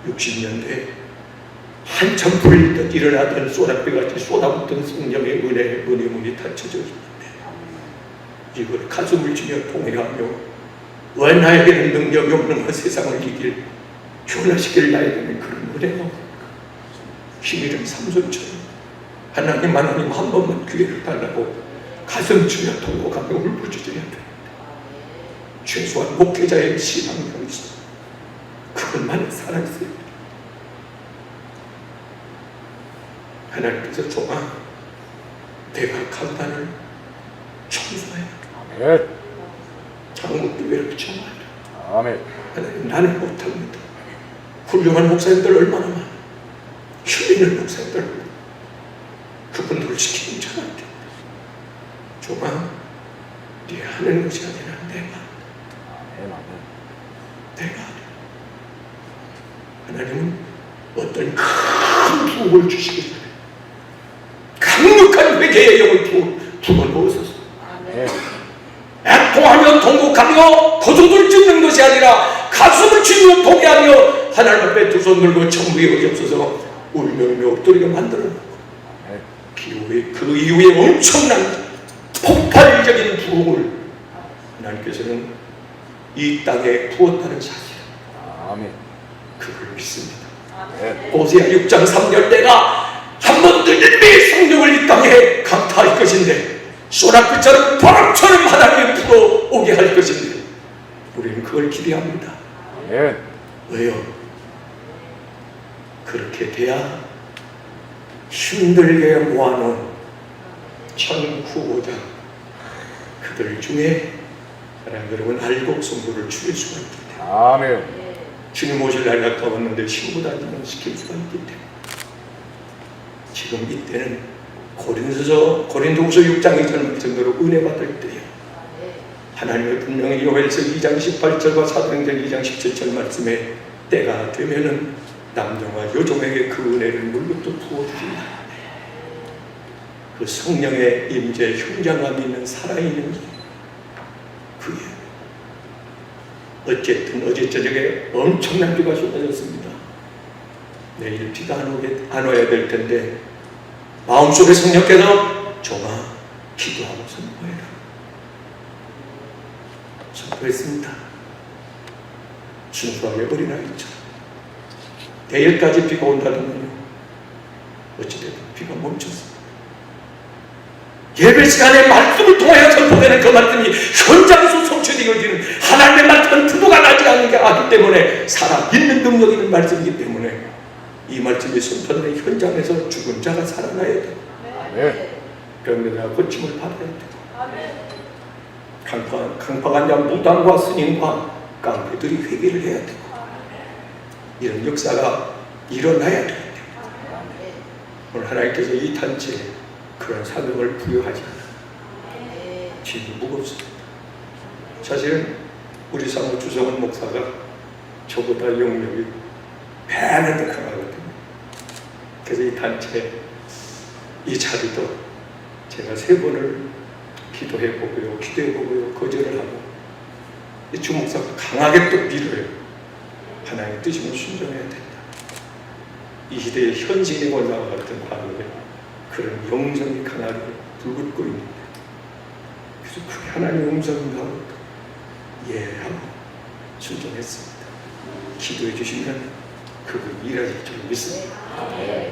거예요. 60년대에 한참 불리듯 일어나던 쏟아비같이 쏟아붓던 성령의 은혜의 문이 닫혀져 있는데 이걸 가슴을 치며 통회하며 왜 나에게는 능력이 없는 그 세상을 이길 변화시킬 나에게는 그런 은혜가 없을까? 힘이른 삼손처럼 하나님 한 번만 기회를 달라고 가슴 치며 통곡하며 울부짖어야 되는데 최소한 목회자의 신앙력이 있어 그것만 살아있어야 돼. 하나님께서 종아 내가 강단을 청소해야 돼. 한국교회를 청소해야 돼. 아멘. 하나님 나는 못합니다. 훌륭한 목사님들 얼마나 많아. 힘있는 목사님들 그분들을 지키는 자가 돼. 종아 네 하는 것이 아니라 내가 하나님은 어떤 큰 복을 주시기 전에 강력한 회개의 영을 부어놓으소서. 애통하며 통곡하며 거두들 찢는 것이 아니라 가슴을 치며 포기하며 하나님 앞에 두 손 들고 천부에 오시옵소서. 울며 엎드리게 만들어놓고 그 이후에 엄청난 폭발적인 부흥을 하나님께서는 이 땅에 부었다는 사실, 그걸 믿습니다. 호세아 6장 3절 때가 한번 주님의 성령을 이 땅에 강타할 것인데 소나기처럼 바람처럼 하나님의 불어 오게 할 것인데 우리는 그걸 기대합니다. 왜요? 그렇게 돼야 힘들게 모아놓은 천 후보자 그들 중에 하나님 여러분 알곡 성도를 죽일 수가 있기 때문에 주님 오실 날 가까웠는데 신부단지는 시킬 수가 있기 때문에 지금 이때는 고린도후서 6장 2절 정도로 은혜 받을 때예요. 하나님의 분명히 요엘서 2장 18절과 사도행전 2장 17절 말씀에 때가 되면은 남종과 여종에게 그 은혜를 물부터 부어주신다. 그 성령의 임재 현장감이 있는 살아있는 그게 어쨌든 어제 저녁에 엄청난 비가 쏟아졌습니다. 내일 비가 안 와야 될 텐데 마음속에 성령께서 종아 기도하고 선포해라. 선포했습니다. 순수하게 어린아이처럼 내일까지 비가 온다면요 어찌됐든 비가 멈췄습니다. 예배 시간에 말씀을 통하여 전포되는 그 말씀이 현장에서 성취되어지는 하나님의 말씀은 부도가 나지 않는 게 아기 때문에 살아있는 능력 있는 말씀이기 때문에 이 말씀이 선포되는 현장에서 죽은 자가 살아나야 돼요. 그런데 내가 고침을 받아야 돼요. 강팍한 자 무당과 스님과 깡패들이 회개를 해야 되고 이런 역사가 일어나야 돼요. 오늘 하나님께서 이 단체에 그런 사명을 부여하지 않아요. 짐이 무겁습니다. 사실은 우리 사모 주성원 목사가 저보다 영역이 배는 더 강하거든요. 그래서 이 단체 이 자리도 제가 3번을 기도해보고요 거절을 하고 이 주목사가 강하게 또 밀어요. 하나님의 뜻이면 순종해야 된다. 이 시대의 현신의 원자와 같은 과거에 그런 영성이 강하게 불붙고 있는데 그래서 그게 하나님의 음성인가 하고 하고 순종했습니다. 기도해 주시면 그거 일하실 줄 믿습니다.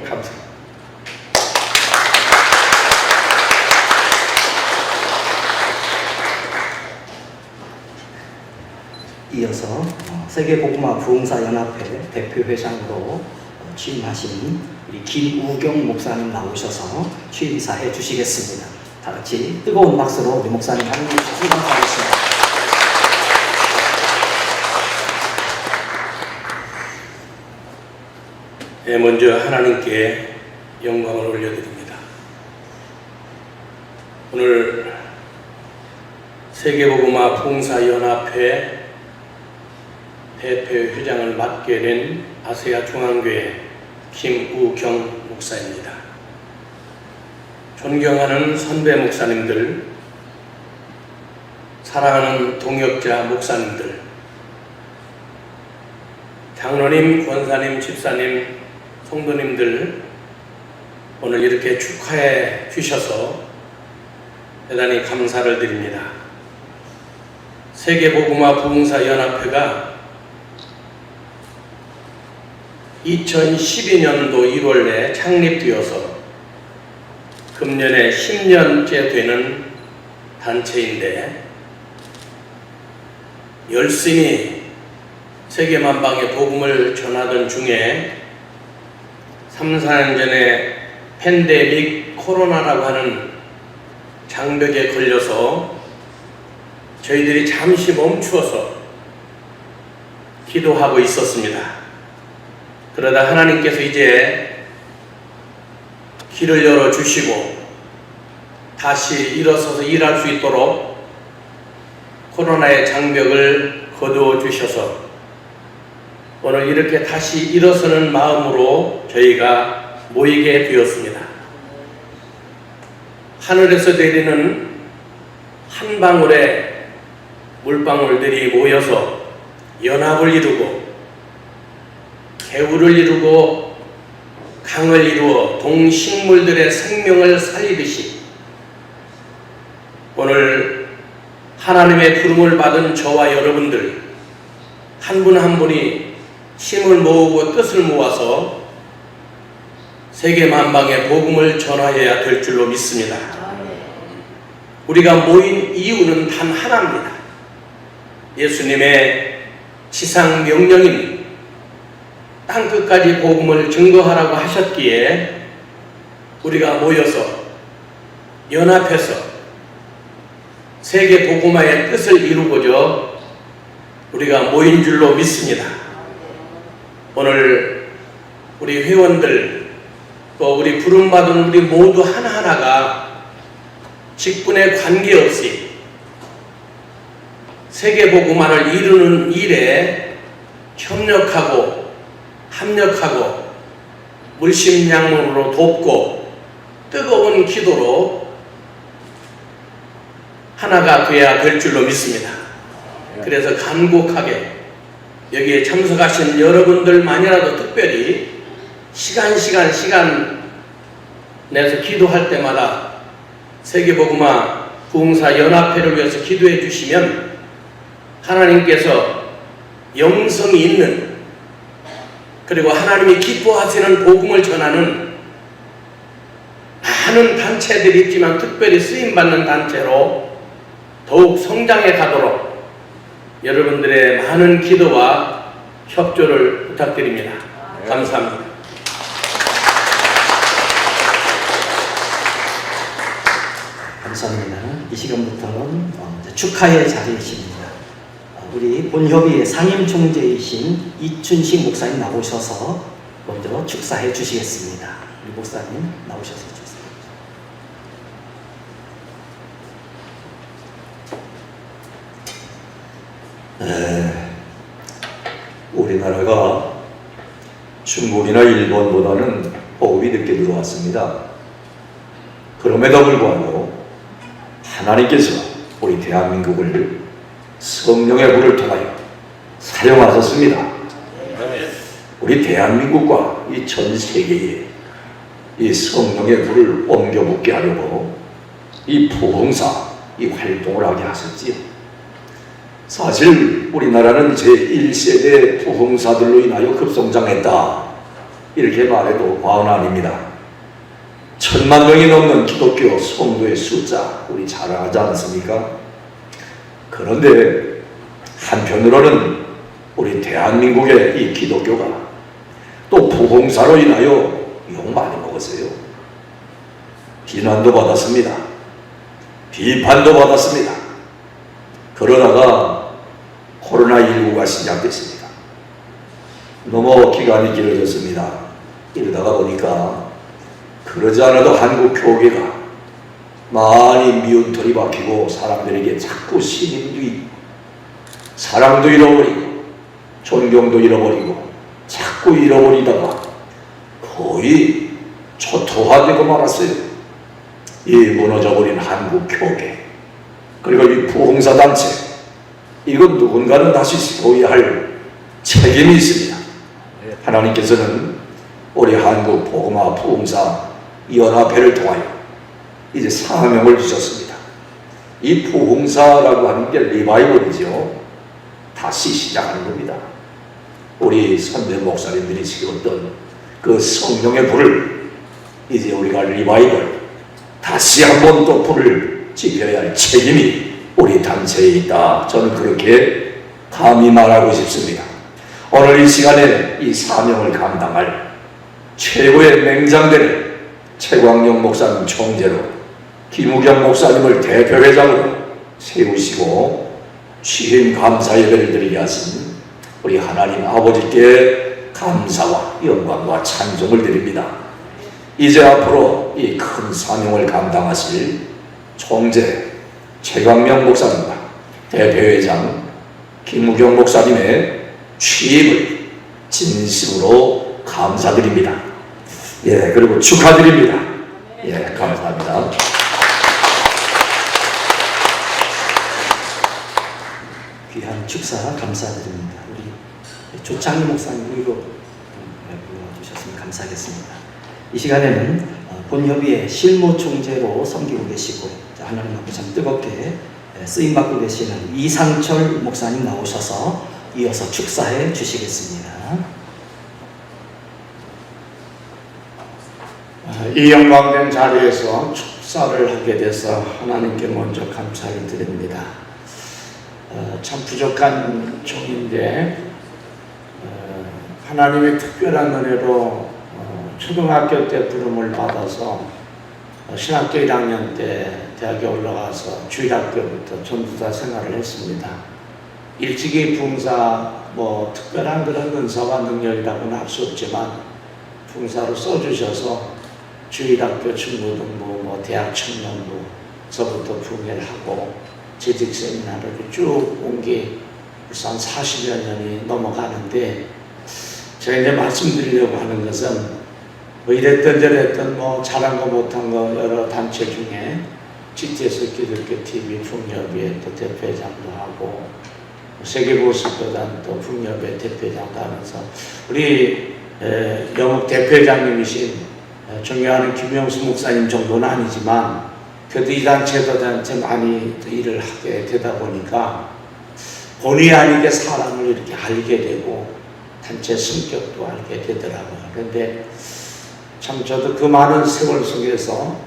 감사합니다. 이어서 세계복음화 부흥사연합회 대표회장으로 취임하신 우리 김우경 목사님 나오셔서 취임사해 주시겠습니다. 다 같이 뜨거운 박수로 우리 목사님 환영해 주시기 바라겠습니다. 먼저 하나님께 영광을 올려드립니다. 오늘 세계복음화 부흥사연합회 대표회장을 맡게 된 아세아 중앙교회 김우경 목사입니다. 존경하는 선배 목사님들, 사랑하는 동역자 목사님들, 장로님, 권사님, 집사님, 성도님들, 오늘 이렇게 축하해 주셔서 대단히 감사를 드립니다. 세계복음화 부흥사연합회가 2012년도 1월에 창립되어서 금년에 10년째 되는 단체인데 열심히 세계만방에 복음을 전하던 중에 3, 4년 전에 팬데믹 코로나라고 하는 장벽에 걸려서 저희들이 잠시 멈추어서 기도하고 있었습니다. 그러다 하나님께서 이제 길을 열어주시고 다시 일어서서 일할 수 있도록 코로나의 장벽을 거두어 주셔서 오늘 이렇게 다시 일어서는 마음으로 저희가 모이게 되었습니다. 하늘에서 내리는 한 방울의 물방울들이 모여서 연합을 이루고 개울을 이루고 강을 이루어 동식물들의 생명을 살리듯이 오늘 하나님의 부름을 받은 저와 여러분들 한 분 한 분이 힘을 모으고 뜻을 모아서 세계 만방에 복음을 전하여야 될 줄로 믿습니다. 우리가 모인 이유는 단 하나입니다. 예수님의 지상 명령인 땅끝까지 복음을 증거하라고 하셨기에 우리가 모여서 연합해서 세계 복음화의 뜻을 이루고자 우리가 모인 줄로 믿습니다. 오늘 우리 회원들 또 우리 부름받은 우리 모두 하나하나가 직분에 관계없이 세계 복음화를 이루는 일에 협력하고 합력하고 물심양면으로 돕고 뜨거운 기도로 하나가 되어야 될 줄로 믿습니다. 그래서 간곡하게 여기에 참석하신 여러분들만이라도 특별히 시간 내서 기도할 때마다 세계복음화 부흥사 연합회를 위해서 기도해 주시면 하나님께서 영성이 있는 그리고 하나님이 기뻐하시는 복음을 전하는 많은 단체들이 있지만 특별히 쓰임받는 단체로 더욱 성장해 가도록 여러분들의 많은 기도와 협조를 부탁드립니다. 감사합니다. 감사합니다. 이 시간부터는 축하의 자리이십니다. 우리 본협의회 상임총재이신 이춘식 목사님 나오셔서 먼저 축사해 주시겠습니다. 우리 목사님 나오셔서 주세요. 우리나라가 중국이나 일본보다는 복음이 늦게 들어왔습니다. 그럼에도 불구하고 하나님께서 우리 대한민국을 성령의 불을 통하여 사용하셨습니다. 우리 대한민국과 이 전 세계에 이 성령의 불을 옮겨붙게 하려고 이 부흥사 이 활동을 하게 하셨지요. 사실 우리나라는 제1세대 부흥사들로 인하여 급성장했다 이렇게 말해도 과언 아닙니다. 1000만 명이 넘는 기독교 성도의 숫자 우리 잘 알지 않습니까? 그런데 한편으로는 우리 대한민국의 이 기독교가 또 부흥사로 인하여 욕 많이 먹었어요. 비난도 받았습니다. 비판도 받았습니다. 그러다가 코로나19가 시작됐습니다. 너무 기간이 길어졌습니다. 이러다가 보니까 그러지 않아도 한국 교회가 많이 미운 털이 박히고 사람들에게 자꾸 신임도 있고 사랑도 잃어버리고 존경도 잃어버리고 자꾸 잃어버리다가 거의 초토화되고 말았어요. 이 무너져버린 한국 교회 그리고 이 부흥사단체 이건 누군가는 다시 세워야 할 책임이 있습니다. 하나님께서는 우리 한국 복음화 부흥사 연합회를 통하여 이제 사명을 주셨습니다. 이 부흥사라고 하는 게 리바이벌이죠. 다시 시작하는 겁니다. 우리 선배 목사님들이 지었던 그 성령의 불을 이제 우리가 리바이벌 다시 한번 또 불을 지펴야 할 책임이 우리 단체에 있다. 저는 그렇게 감히 말하고 싶습니다. 오늘 이 시간에 이 사명을 감당할 최고의 맹장되는 최광영 목사님 총재로 김우경 목사님을 대표회장으로 세우시고 취임 감사 예배를 드리게 하신 우리 하나님 아버지께 감사와 영광과 찬송을 드립니다. 이제 앞으로 이 큰 사명을 감당하실 총재 최광명 목사님과 대표회장 김우경 목사님의 취임을 진심으로 감사드립니다. 예, 그리고 축하드립니다. 예, 감사합니다. 귀한 축사 감사드립니다. 우리 조창희 목사님 위로 불러주셨으면 감사하겠습니다. 이 시간에는 본협의회 실무 총재로 섬기고 계시고 하나님 앞에 참 뜨겁게 쓰임받고 계시는 이상철 목사님 나오셔서 이어서 축사해 주시겠습니다. 이 영광된 자리에서 축사를 하게 돼서 하나님께 먼저 감사를 드립니다. 참 부족한 종인데 하나님의 특별한 은혜로 초등학교 때 부름을 받아서 신학교 1학년 때 대학에 올라가서 주일학교부터 전도사 생활을 했습니다. 일찍이 부흥사 특별한 그런 은사와 능력이라고는 할 수 없지만 부흥사로 써주셔서 주일학교 중고등부 대학 청년부서부터 부흥회를 하고 재직 세미나를 쭉 온 게 벌써 한 40여 년이 넘어가는데 제가 이제 말씀드리려고 하는 것은 이랬던 저랬던 잘한 거 못한 거 여러 단체 중에 GTS 기독교 TV 풍협의 또 대표회장도 하고 세계보수교단 또 풍협의 대표회장도 하면서 우리 영업 대표회장님이신 존경하는 김영수 목사님 정도는 아니지만 그래도 이 단체도 많이 일을 하게 되다 보니까 본의 아니게 사람을 이렇게 알게 되고 단체 성격도 알게 되더라고요. 그런데 참 저도 그 많은 세월 속에서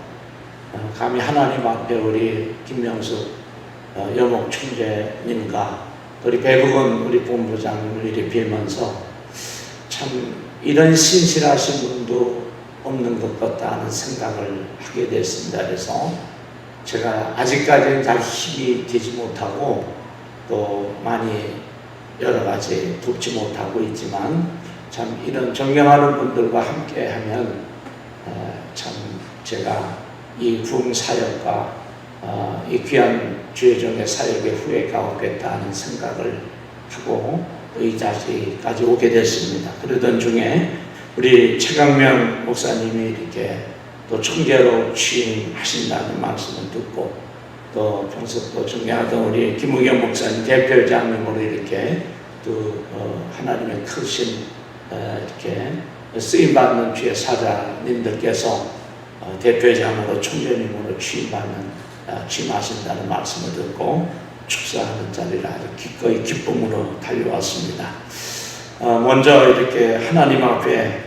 감히 하나님 앞에 우리 김명수 여목 총재님과 우리 배국은 우리 본부장님을 이렇게 뵈면서 참 이런 신실하신 분도 없는 것 같다 하는 생각을 하게 됐습니다. 그래서 제가 아직까지는 잘 힘이 되지 못하고 또 많이 여러 가지 돕지 못하고 있지만 참 이런 존경하는 분들과 함께 하면 참 제가 이 부흥 사역과 이 귀한 주의종의 사역의 후회가 없겠다 하는 생각을 하고 이 자리까지 오게 됐습니다. 그러던 중에 우리 최강명 목사님이 이렇게 또 총재로 취임하신다는 말씀을 듣고 또 평소 또 존경하던 우리 김우경 목사님 대표장님으로 이렇게 또 하나님의 크신 이렇게 쓰임받는 주의 사자님들께서 대표장으로 총재님으로 취임하신다는 말씀을 듣고 축사하는 자리를 아주 기꺼이 기쁨으로 달려왔습니다. 먼저 이렇게 하나님 앞에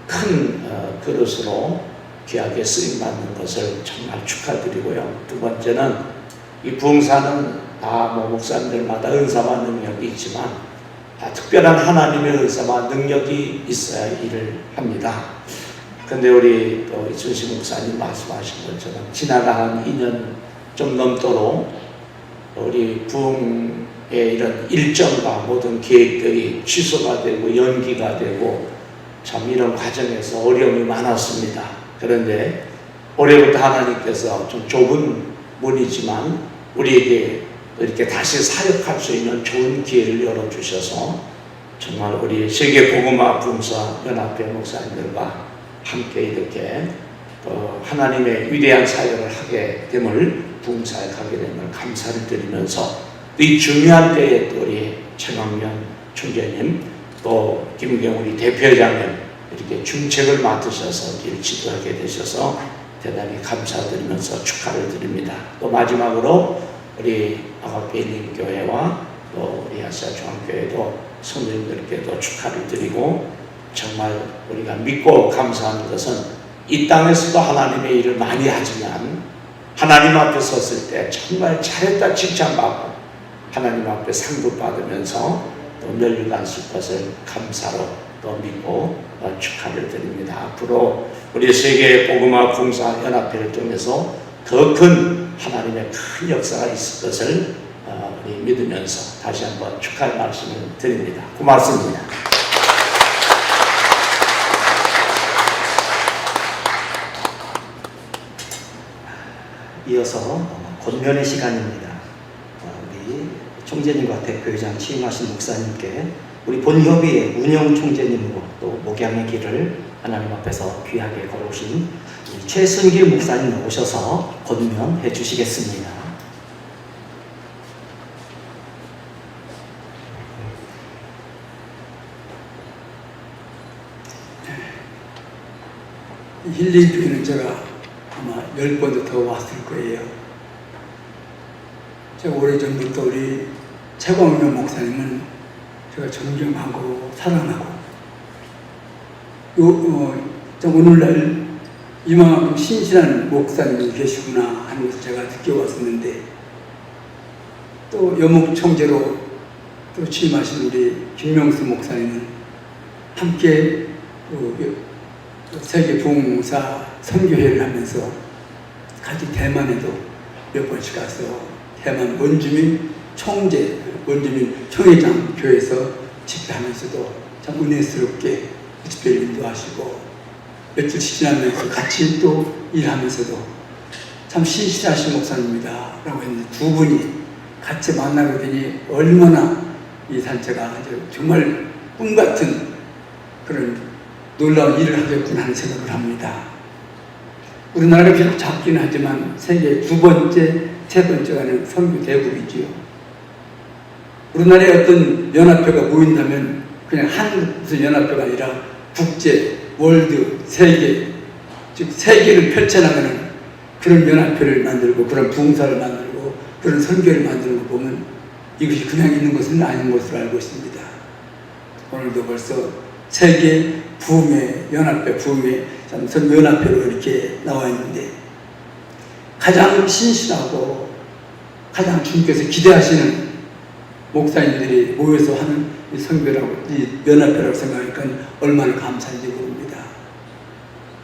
큰 그릇으로 귀하게 쓰임받는 것을 정말 축하드리고요. 두 번째는 이 부흥사는 다 목사님들마다 은사와 능력이 있지만 특별한 하나님의 은사와 능력이 있어야 일을 합니다. 근데 우리 또 이순신 목사님 말씀하신 것처럼 지나간 2년 좀 넘도록 우리 부흥의 이런 일정과 모든 계획들이 취소가 되고 연기가 되고 참 이런 과정에서 어려움이 많았습니다. 그런데 올해부터 하나님께서 좀 좁은 문이지만 우리에게 이렇게 다시 사역할 수 있는 좋은 기회를 열어주셔서 정말 우리 세계복음화 부흥사 연합회 목사님들과 함께 이렇게 하나님의 위대한 사역을 하게 됨을 부흥사역하게 됨을 감사를 드리면서 이 중요한 때에 또 우리 최강명 총재님 또 김우경 우리 대표회장님 이렇게 중책을 맡으셔서 일 지도하게 되셔서 대단히 감사드리면서 축하를 드립니다. 또 마지막으로 우리 아가페일님 교회와 또 우리 아시아 중앙교회도 성도님들께도 축하를 드리고 정말 우리가 믿고 감사하는 것은 이 땅에서도 하나님의 일을 많이 하지만 하나님 앞에 섰을 때 정말 잘했다 칭찬받고 하나님 앞에 상도 받으면서 또 멸류관 쓸 것을 감사로 또 믿고 축하를 드립니다. 앞으로 우리 세계 복음화 부흥사 연합회를 통해서 더 큰 하나님의 큰 역사가 있을 것을 우리 믿으면서 다시 한번 축하의 말씀을 드립니다. 고맙습니다. 이어서 권면의 시간입니다. 우리 총재님과 대표회장 취임하신 목사님께 우리 본협의회 운영 총재님으로 또 목양의 길을 하나님 앞에서 귀하게 걸어오신 이 최순길 목사님 오셔서 권면해 주시겠습니다. 힐링 교회는 제가 아마 10번도 더 왔을 거예요. 제가 오래전부터 우리 최광명 목사님은 제가 존경하고 사랑하고 오늘날 이만큼 신실한 목사님이 계시구나 하는 것을 제가 느껴왔었는데, 또 여목총재로 또 취임하신 우리 김명수 목사님은 함께 세계 부흥사 선교회를 하면서 같이 대만에도 몇 번씩 가서 대만 원주민 총재, 원주민 총회장 교회에서 집회하면서도 참 은혜스럽게 집회를 인도하시고, 며칠씩 지나면서 같이 또 일하면서도 참 신실하신 목사님이다 라고 했는데, 두 분이 같이 만나게 되니 얼마나 이 단체가 정말 꿈같은 그런 놀라운 일을 하겠구나 하는 생각을 합니다. 우리나라가 비록 작기는 하지만 세계 두 번째, 세 번째가 아닌 선교 대국이지요. 우리나라에 어떤 연합회가 모인다면 그냥 한 무슨 연합회가 아니라 국제, 월드, 세계, 즉 세계를 펼쳐나가는 그런 연합회를 만들고 그런 부흥사를 만들고 그런 선교를 만드는 거 보면 이것이 그냥 있는 것은 아닌 것으로 알고 있습니다. 오늘도 벌써 세계 부흥회 연합회, 부흥회 선교연합회로 이렇게 나와 있는데, 가장 신실하고 가장 주님께서 기대하시는 목사님들이 모여서 하는 이 선교라고, 이 연합회라고 생각하니까 얼마나 감사한지 모릅니다.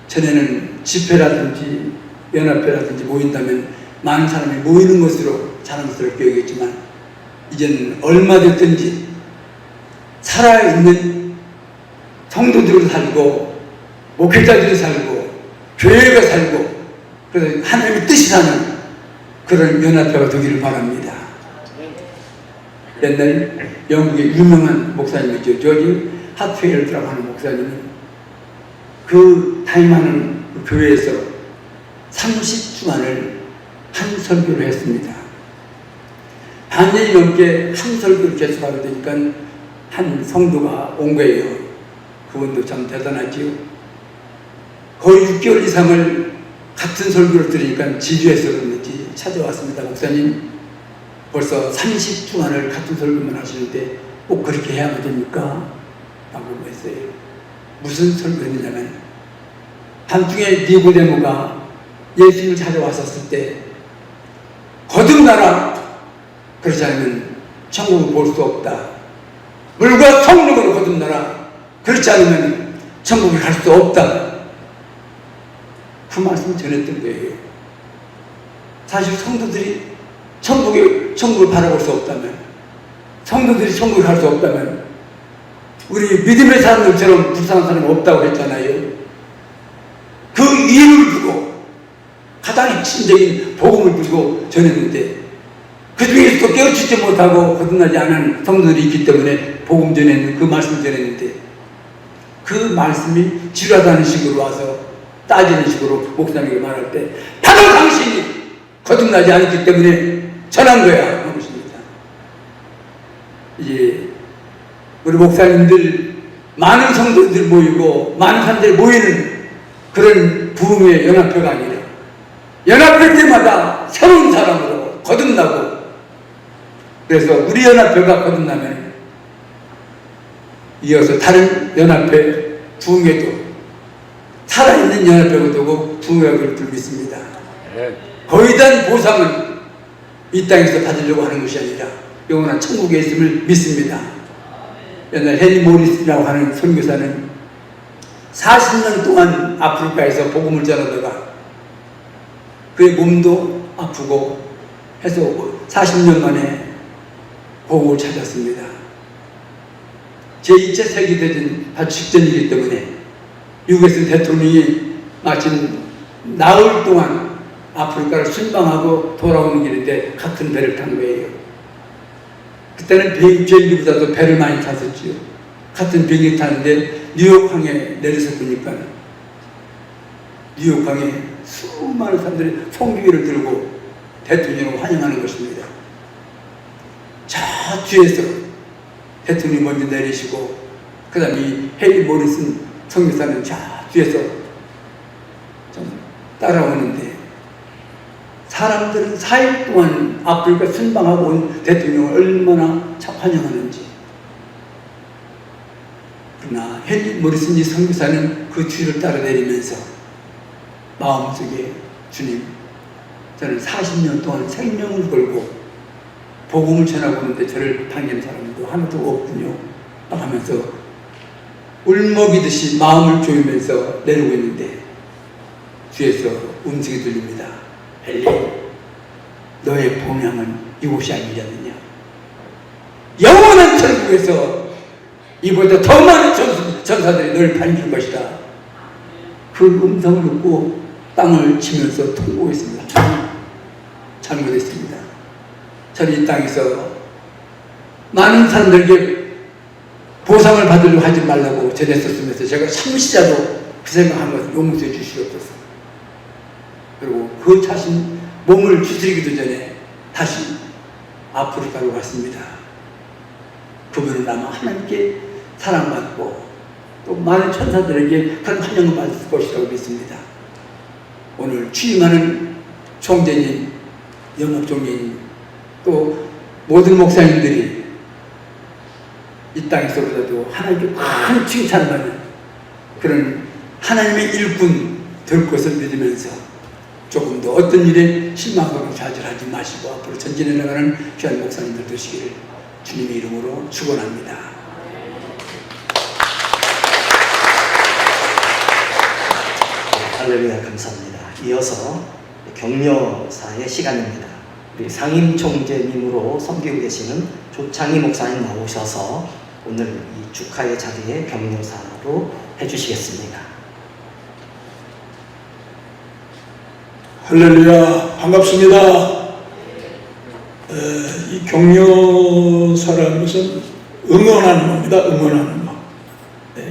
전에는 집회라든지 연합회라든지 모인다면 많은 사람이 모이는 것으로 자랑스럽게 여겼지만, 이제는 얼마 됐든지 살아있는 성도들로 살고 목회자들이 살고 교회가 살고, 그래서 하나님의 뜻이 사는 그런 연합회가 되기를 바랍니다. 옛날 영국의 유명한 목사님이죠. 조지 핫필드라고 하는 목사님은 그 타임하는 그 교회에서 30주간을 한 설교를 했습니다. 반년이 넘게 한 설교를 계속하게 되니까 한 성도가 온 거예요. 그분도 참 대단하지요. 거의 6개월 이상을 같은 설교를 들으니까 지루해서 그런지 찾아왔습니다. 목사님, 벌써 30주간을 같은 설교만 하시는데 꼭 그렇게 해야만 됩니까? 라고 했어요. 무슨 설교했느냐면, 한중에 니고데모가 예수님을 찾아왔었을 때 거듭나라, 그렇지 않으면 천국을 볼 수 없다. 물과 성령으로 거듭나라, 그렇지 않으면 천국에 갈 수 없다. 그 말씀을 전했던 거예요. 사실 성도들이 천국을 바라볼 수 없다면, 성도들이 천국에 갈 수 없다면, 우리 믿음의 사람들처럼 불쌍한 사람이 없다고 했잖아요. 그 이유를 두고 가장 핵심적인 복음을 두고 전했는데, 그 중에서도 깨우치지 못하고 거듭나지 않은 성도들이 있기 때문에 복음 전했는 그 말씀을 전했는데, 그 말씀이 지루하다는 식으로 와서 따지는 식으로 목사님에게 말할 때, 바로 당신이 거듭나지 않았기 때문에 전한 거야 하는 것입니다. 이제 우리 목사님들, 많은 성도들 모이고 많은 사람들이 모이는 그런 부흥의 연합회가 아니라, 연합회 때마다 새로운 사람으로 거듭나고, 그래서 우리 연합회가 거듭나면 이어서 다른 연합회 부흥회도 살아있는 연합회가 되고 부흥회가 될 줄 믿습니다. 거의 단 보상은 이 땅에서 받으려고 하는 것이 아니라 영원한 천국에 있음을 믿습니다. 옛날 헤니 모리스라고 하는 선교사는 40년 동안 아프리카에서 복음을 전하다가 그의 몸도 아프고 해서 40년 만에 복음을 찾았습니다. 제2차 세계대전 바로 직전이기 때문에 미국에서 대통령이 마침 나흘 동안 아프리카를 순방하고 돌아오는 길인데 같은 배를 탄 거예요. 그때는 비행기보다도 배를 많이 탔었지요. 같은 비행기 타는데 뉴욕항에 내려서 보니까 뉴욕항에 수많은 사람들이 송기회를 들고 대통령을 환영하는 것입니다. 저 뒤에서 대통령이 먼저 내리시고 그 다음에 이 헨리 모리슨 선교사는 저 뒤에서 좀 따라오는데 사람들은 4일 동안 아프리카 순방하고 온 대통령을 얼마나 환영하는지. 그러나 헨리 모리슨 선교사는 그 뒤를 따라 내리면서 마음속에 주님, 저는 40년 동안 생명을 걸고 복음을 전하고 있는데 저를 당기는 사람도 하나도 없군요 하면서 울먹이듯이 마음을 조이면서 내리고 있는데 뒤에서 음성이 들립니다. 헨리, 너의 본향은 이곳이 아니지 않느냐. 영원한 천국에서 이보다 더 많은 전사들이 너를 반길 것이다. 그 음성을 듣고 땅을 치면서 통곡했습니다. 잘못했습니다. 저는 이 땅에서 많은 사람들에게 보상을 받으려고 하지 말라고 전했었으면서 제가 참시자도 그 생각한 것을 용서해 주시옵소서. 그리고 그 자신 몸을 추스리기도 전에 다시 아프리카로 갔습니다. 그분은 아마 하나님께 사랑받고 또 많은 천사들에게 그런 환영을 받을 것이라고 믿습니다. 오늘 취임하는 총재님, 영업총재님, 또 모든 목사님들이 이 땅에서보다도 하나님께 큰 칭찬받는 그런 하나님의 일꾼 될 것을 믿으면서 조금 더 어떤 일에 실망하고 좌절하지 마시고 앞으로 전진해 나가는 귀한 목사님들 되시기를 주님의 이름으로 축원합니다. 할렐루야, 감사합니다. 이어서 격려사의 시간입니다. 우리 상임 총재님으로 섬기고 계시는 조창희 목사님 나오셔서 오늘 이 축하의 자리에 격려사로 해주시겠습니다. 할렐루야, 반갑습니다. 이 격려사라는 것은 응원하는 겁니다. 응원하는 거.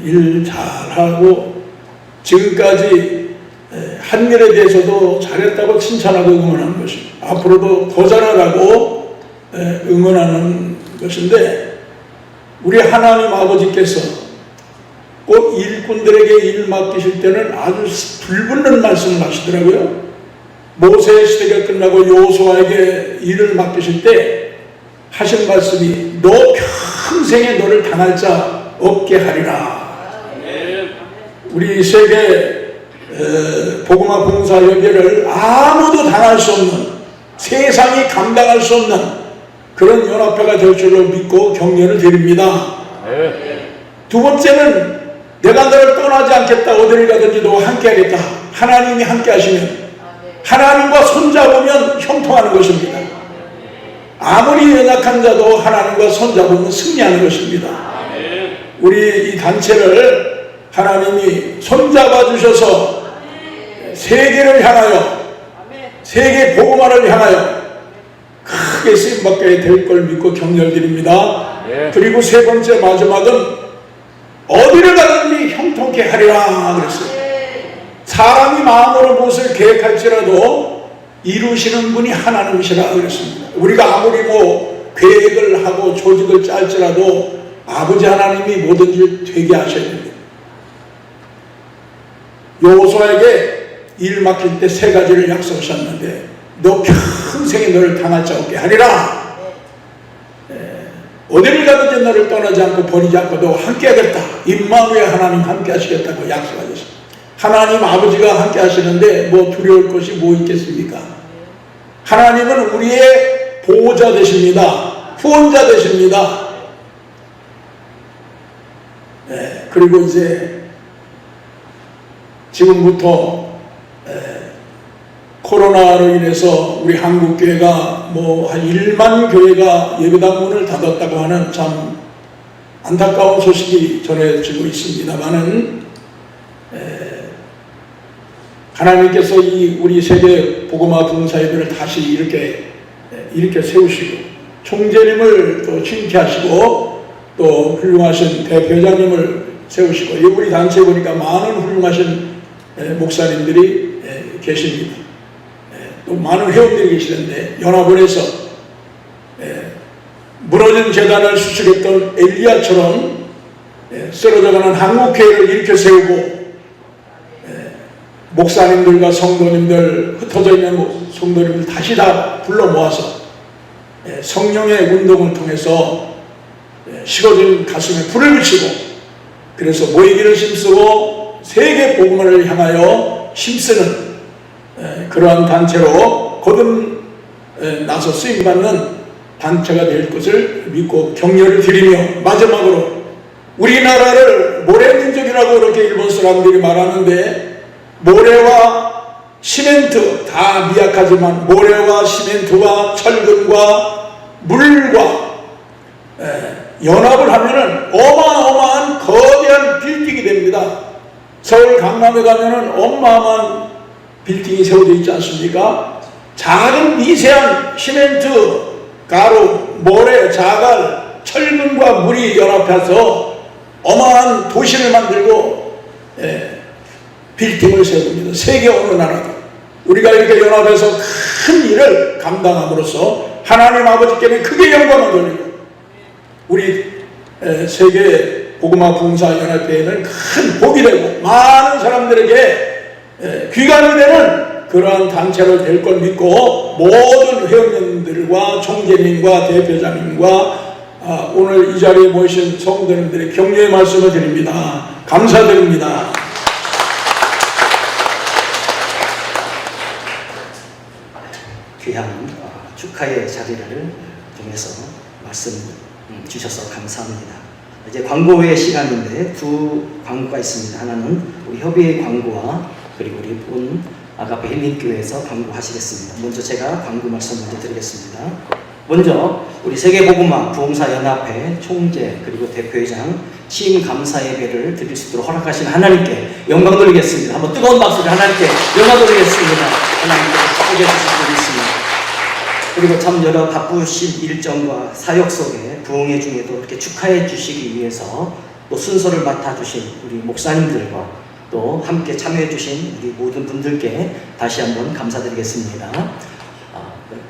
일 잘하고 지금까지 한 일에 대해서도 잘했다고 칭찬하고 응원하는 것입니다. 앞으로도 더 잘하라고 응원하는 것인데, 우리 하나님 아버지께서 꼭 일꾼들에게 일 맡기실 때는 아주 불붙는 말씀을 하시더라고요. 모세의 시대가 끝나고 여호수아에게 일을 맡기실 때 하신 말씀이 너 평생에 너를 당할 자 없게 하리라. 우리 세계 복음화 봉사 연계를 아무도 당할 수 없는, 세상이 감당할 수 없는 그런 연합회가 될 줄로 믿고 격려를 드립니다. 두 번째는 내가 너를 떠나지 않겠다, 어디를 가든지 너와 함께 하겠다. 하나님이 함께 하시면, 하나님과 손잡으면 형통하는 것입니다. 아무리 연약한 자도 하나님과 손잡으면 승리하는 것입니다. 우리 이 단체를 하나님이 손잡아 주셔서 세계를 향하여, 세계 복음화를 향하여 크게 쓰임받게 될 걸 믿고 격려드립니다. 그리고 세 번째 마지막은 어디를 가든지 형통케 하리라 그랬어요. 사람이 마음으로 무엇을 계획할지라도 이루시는 분이 하나님이시라 그랬습니다. 우리가 아무리 계획을 하고 조직을 짤지라도 아버지 하나님이 모든 일 되게 하셔야 됩니다. 여호수아에게 일 맡길 때 세 가지를 약속하셨는데, 너 평생에 너를 당할 자 없게 하리라. 어디를 가든지 너를 떠나지 않고 버리지 않고 너 함께 하겠다. 임마누엘 하나님 함께 하시겠다고 약속하셨습니다. 하나님 아버지가 함께 하시는데 두려울 것이 뭐 있겠습니까? 하나님은 우리의 보호자 되십니다. 후원자 되십니다. 그리고 이제 지금부터 코로나로 인해서 우리 한국교회가 한 1만 교회가 예배당 문을 닫았다고 하는 참 안타까운 소식이 전해지고 있습니다만은, 하나님께서 우리 세계 복음화 봉사예배를 다시 이렇게 세우시고, 총재님을 또 칭찬하시고, 또 훌륭하신 대표장님을 세우시고, 우리 단체에 보니까 많은 훌륭하신 목사님들이 계십니다. 또 많은 회원들이 계시는데, 연합원에서 무너진 재단을 수축했던 엘리야처럼 쓰러져가는 한국교회를 일으켜 세우고, 목사님들과 성도님들, 흩어져 있는 성도님들 다시 다 불러 모아서 성령의 운동을 통해서 식어진 가슴에 불을 붙이고, 그래서 모이기를 힘쓰고 세계 복음을 향하여 힘쓰는 그러한 단체로 거듭 나서 쓰임받는 단체가 될 것을 믿고 격려를 드리며, 마지막으로 우리나라를 모래민족이라고 그렇게 일본 사람들이 말하는데, 모래와 시멘트 다 미약하지만 모래와 시멘트와 철근과 물과 연합을 하면은 어마어마한 거대한 빌딩이 됩니다. 서울 강남에 가면은 어마어마한 빌딩이 세워져 있지 않습니까? 작은 미세한 시멘트, 가루, 모래, 자갈, 철근과 물이 연합해서 어마어마한 도시를 만들고 빌딩을 세웁니다. 세계 어느 나라도. 우리가 이렇게 연합해서 큰 일을 감당함으로써 하나님 아버지께는 크게 영광을 돌리고, 우리 세계 복음화 봉사연합회에는 큰 복이 되고 많은 사람들에게 귀감이 되는 그러한 단체로 될 걸 믿고, 모든 회원님들과 총재님과 대표장님과 오늘 이 자리에 모이신 성도님들의 격려의 말씀을 드립니다. 감사드립니다. 귀한 축하의 자리를 통해서 말씀 주셔서 감사합니다. 이제 광고의 시간인데 두 광고가 있습니다. 하나는 우리 협의회 광고와 그리고 우리 본 아가페 힐링교회에서 광고하시겠습니다. 먼저 제가 광고 말씀 먼저 드리겠습니다. 먼저 우리 세계복음화 부흥사연합회 총재 그리고 대표회장 취임 감사 예배를 드릴 수 있도록 허락하신 하나님께 영광 돌리겠습니다. 한번 뜨거운 박수를 하나님께 영광 돌리겠습니다. 하나님께 축복해 주실 분 있습니다. 그리고 참 여러 바쁘신 일정과 사역 속에 부흥회 중에도 이렇게 축하해 주시기 위해서 또 순서를 맡아주신 우리 목사님들과 또 함께 참여해 주신 우리 모든 분들께 다시 한번 감사드리겠습니다.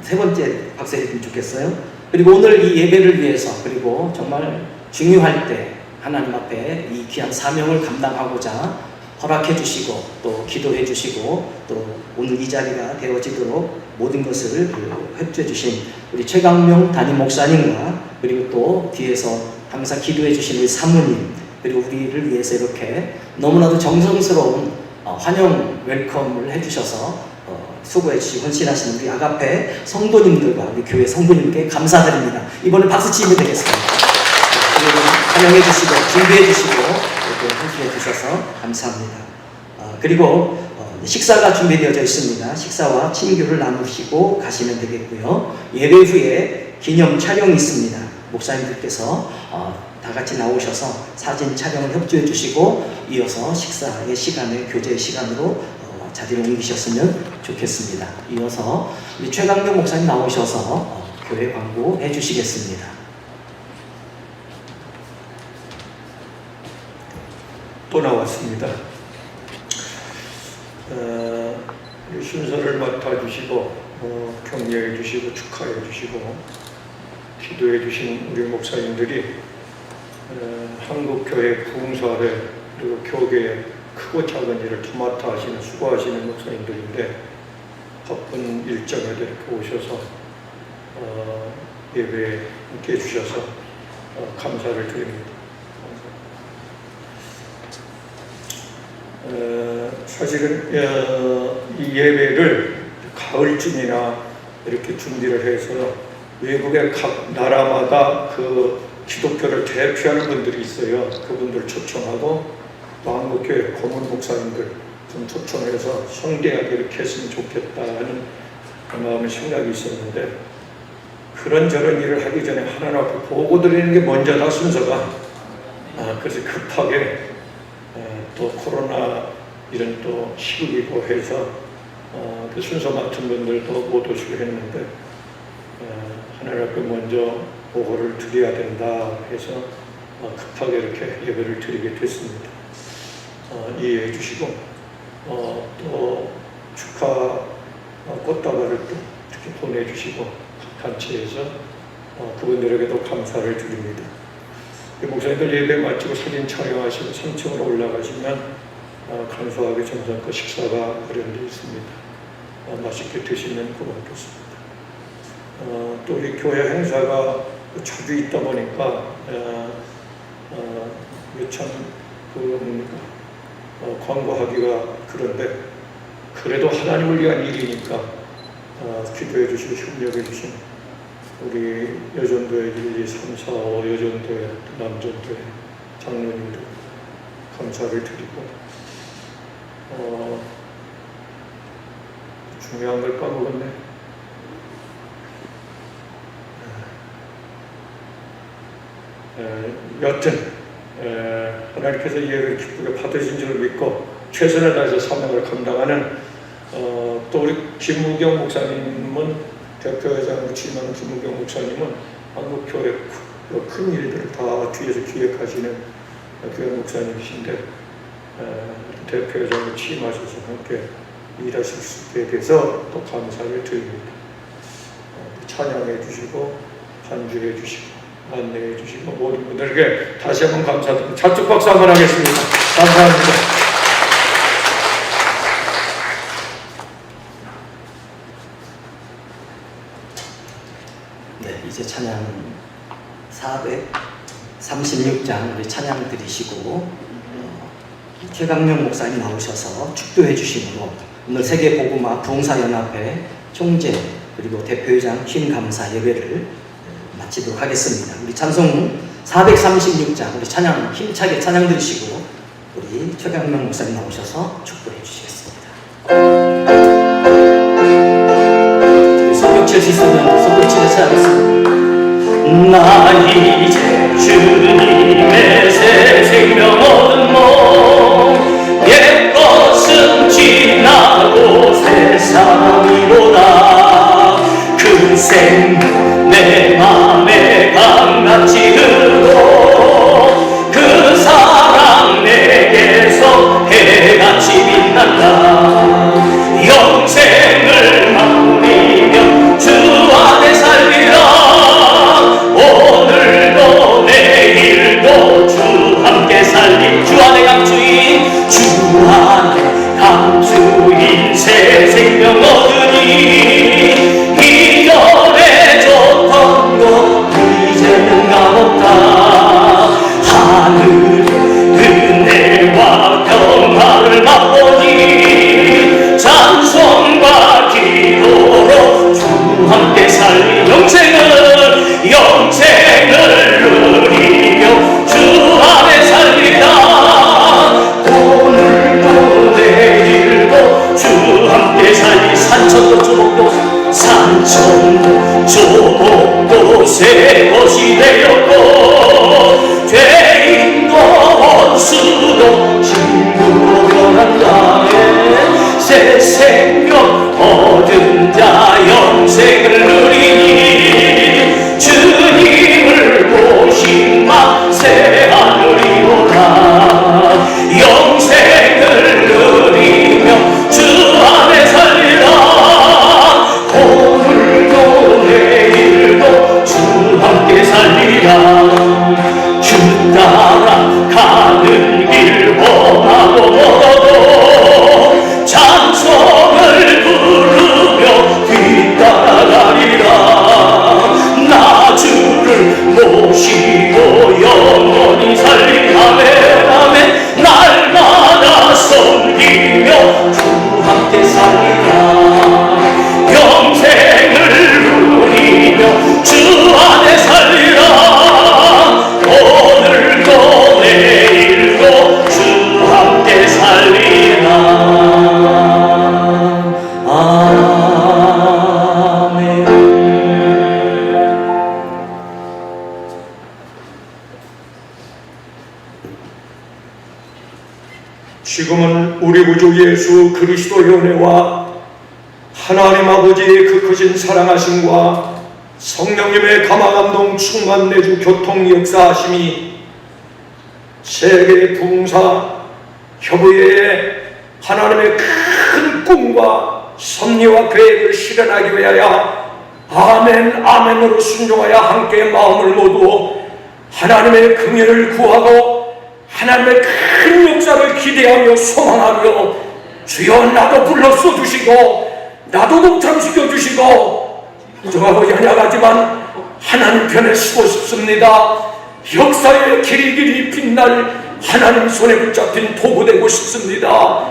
세 번째 박수 해주면 좋겠어요. 그리고 오늘 이 예배를 위해서 그리고 정말 중요할 때 하나님 앞에 이 귀한 사명을 감당하고자 허락해 주시고 또 기도해 주시고 또 오늘 이 자리가 되어지도록 모든 것을 협조해 주신 우리 최강명 담임 목사님과 그리고 또 뒤에서 항상 기도해 주신 우리 사모님 그리고 우리를 위해서 이렇게 너무나도 정성스러운 환영 웰컴을 해주셔서 수고해 주시고 헌신하시는 우리 아가페 성도님들과 우리 교회 성도님께 감사드립니다. 이번에 박수 치면 되겠습니다. 환영해 주시고 준비해 주시고 이렇게 헌신해 주셔서 감사합니다. 그리고 식사가 준비되어져 있습니다. 식사와 친교를 나누시고 가시면 되겠고요. 예배 후에 기념 촬영이 있습니다. 목사님들께서 다 같이 나오셔서 사진 촬영을 협조해 주시고 이어서 식사의 시간에 교제의 시간으로 자리를 옮기셨으면 좋겠습니다. 이어서 우리 최강경 목사님 나오셔서 교회 광고 해주시겠습니다. 또 나왔습니다. 우리 순서를 맡아주시고 격려해 주시고 축하해 주시고 기도해 주신 우리 목사님들이 한국교회 부흥사회 그리고 교계의 크고 작은 일을 투맡아 하시는 수고하시는 목사님들인데 바쁜 일정에 이렇게 오셔서 예배에 함께 해주셔서 감사를 드립니다. 사실은 이 예배를 가을쯤이나 이렇게 준비를 해서 외국의 각 나라마다 그 기독교를 대표하는 분들이 있어요. 그분들 초청하고 또 한국교회 고문 목사님들 좀 초청해서 성대하게 이렇게 했으면 좋겠다는 마음의 생각이 있었는데 그런저런 일을 하기 전에 하나님 앞에 보고 드리는 게 먼저다 순서가. 그래서 급하게 또 코로나 이런 또 시국이고 해서 그 순서 맡은 분들도 못 오시고 했는데 하나님 앞에 먼저 보고를 드려야 된다 해서 급하게 이렇게 예배를 드리게 됐습니다. 이해해 주시고 또 축하 꽃다발을 또 이렇게 보내주시고 각 단체에서 그분들에게도 감사를 드립니다. 목사님들 예배 마치고 사진 촬영하시고 3층으로 올라가시면 간소하게 정성껏 식사가 마련되어 있습니다. 맛있게 드시면 고맙겠습니다. 또 우리 교회 행사가 자주 있다 보니까 참 광고하기가 그런데 그래도 하나님을 위한 일이니까 기도해 주시고 협력해 주신 우리 여전도회 1, 2, 3, 4, 5 여전도회 남전도회 장로님들 감사를 드리고 중요한 걸 까먹었네. 여튼 하나님께서 예배를 기쁘게 받으신 줄 믿고 최선을 다해서 사명을 감당하는 또 우리 김우경 목사님은 대표회장으로 취임하는 김우경 목사님은 한국교회 큰 일들을 다 뒤에서 기획하시는 교회 목사님이신데 대표회장으로 취임하셔서 함께 일하실 수 있게 돼서 또 감사를 드립니다. 찬양해 주시고 반주해 주시고 안내해 주시고 모든 분들에게 다시 한번 감사드립니다. 자축 박수 한번 하겠습니다. 감사합니다. 네, 이제 찬양 436장 우리 찬양 드리시고 최강명 목사님 나오셔서 축도해 주심으로 오늘 세계복음화 부흥사연합회 총재 그리고 대표회장 쉰 감사 예배를 마치도록 하겠습니다. 우리 찬송 436장 우리 찬양 힘차게 찬양 드리시고 우리 최강명 목사님 나오셔서 축도해 주시겠습니다. 손뼉 칠 수 있으면 손뼉 치면서 하겠습니다. 나 이제 주님의 새 생명 얻은 몸 옛 것은 지나고 세상이로다 그 생명 내 맘에 강같이 흐르고 그 사랑 내게서 해같이 빛난다 영생을 맛보이며 주 안에 살리라 오늘도 내일도 주 함께 살림 주 안에 감추인 주 안에 감추인 새 생명 얻으니 이전에 줬던 것 이제는 값없다 하늘 은혜와 평화를 맛보니 찬송과 기도로 주 함께 살린 영생을 누리며 주 안에 살리다 오늘도 내일도 주 함께 살리 산천도 조복도 새 것이 되었고 죄인도 원수도 친구로 변한 자에 새 생명 얻은 자 영생을 누리니 주님을 보신 마 새 하늘이로다 영생을 누리며 주 안에 살리라 오늘도 내일도 주 함께 살리라 주 따라 가는 길 험하고 멀어도 찬송을 부르며 뒤따라가리라 나 주를 모시고 영원히 살리라메 날마다 섬기며 주 함께 살리라 영생을 누리며 주 안에 살리라 오늘도 내일도 주 함께 살리라 아멘. 지금은 우리 구주 예수 그리스도의 은혜와 하나님 아버지의 그 크신 사랑하심과 성령님의 감화감동 충만 내주 교통 역사하심이 세계 부흥사 협의회에 하나님의 큰 꿈과 섭리와 계획을 실현하기 위하여 아멘 아멘으로 순종하여 함께 마음을 모두 하나님의 긍휼을 구하고 하나님의 큰 역사를 기대하며 소망하며 주여 나도 불러써 주시고 나도 동참시켜 주시고 인정하고 연약하지만 하나님 편에 서고 싶습니다. 역사의 길이 빛날 하나님 손에 붙잡힌 도구 되고 싶습니다.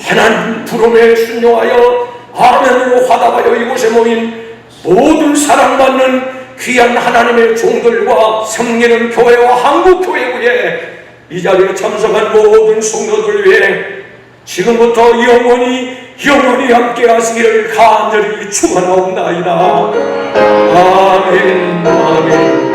하나님 부름에 순종하여 아멘으로 화답하여 이곳에 모인 모든 사랑받는 귀한 하나님의 종들과 섬기는 교회와 한국교회 위에 이 자리에 참석한 모든 성도들 위해 지금부터 영원히 함께 하시기를 간절히 축원하옵나이다. 아멘 아멘.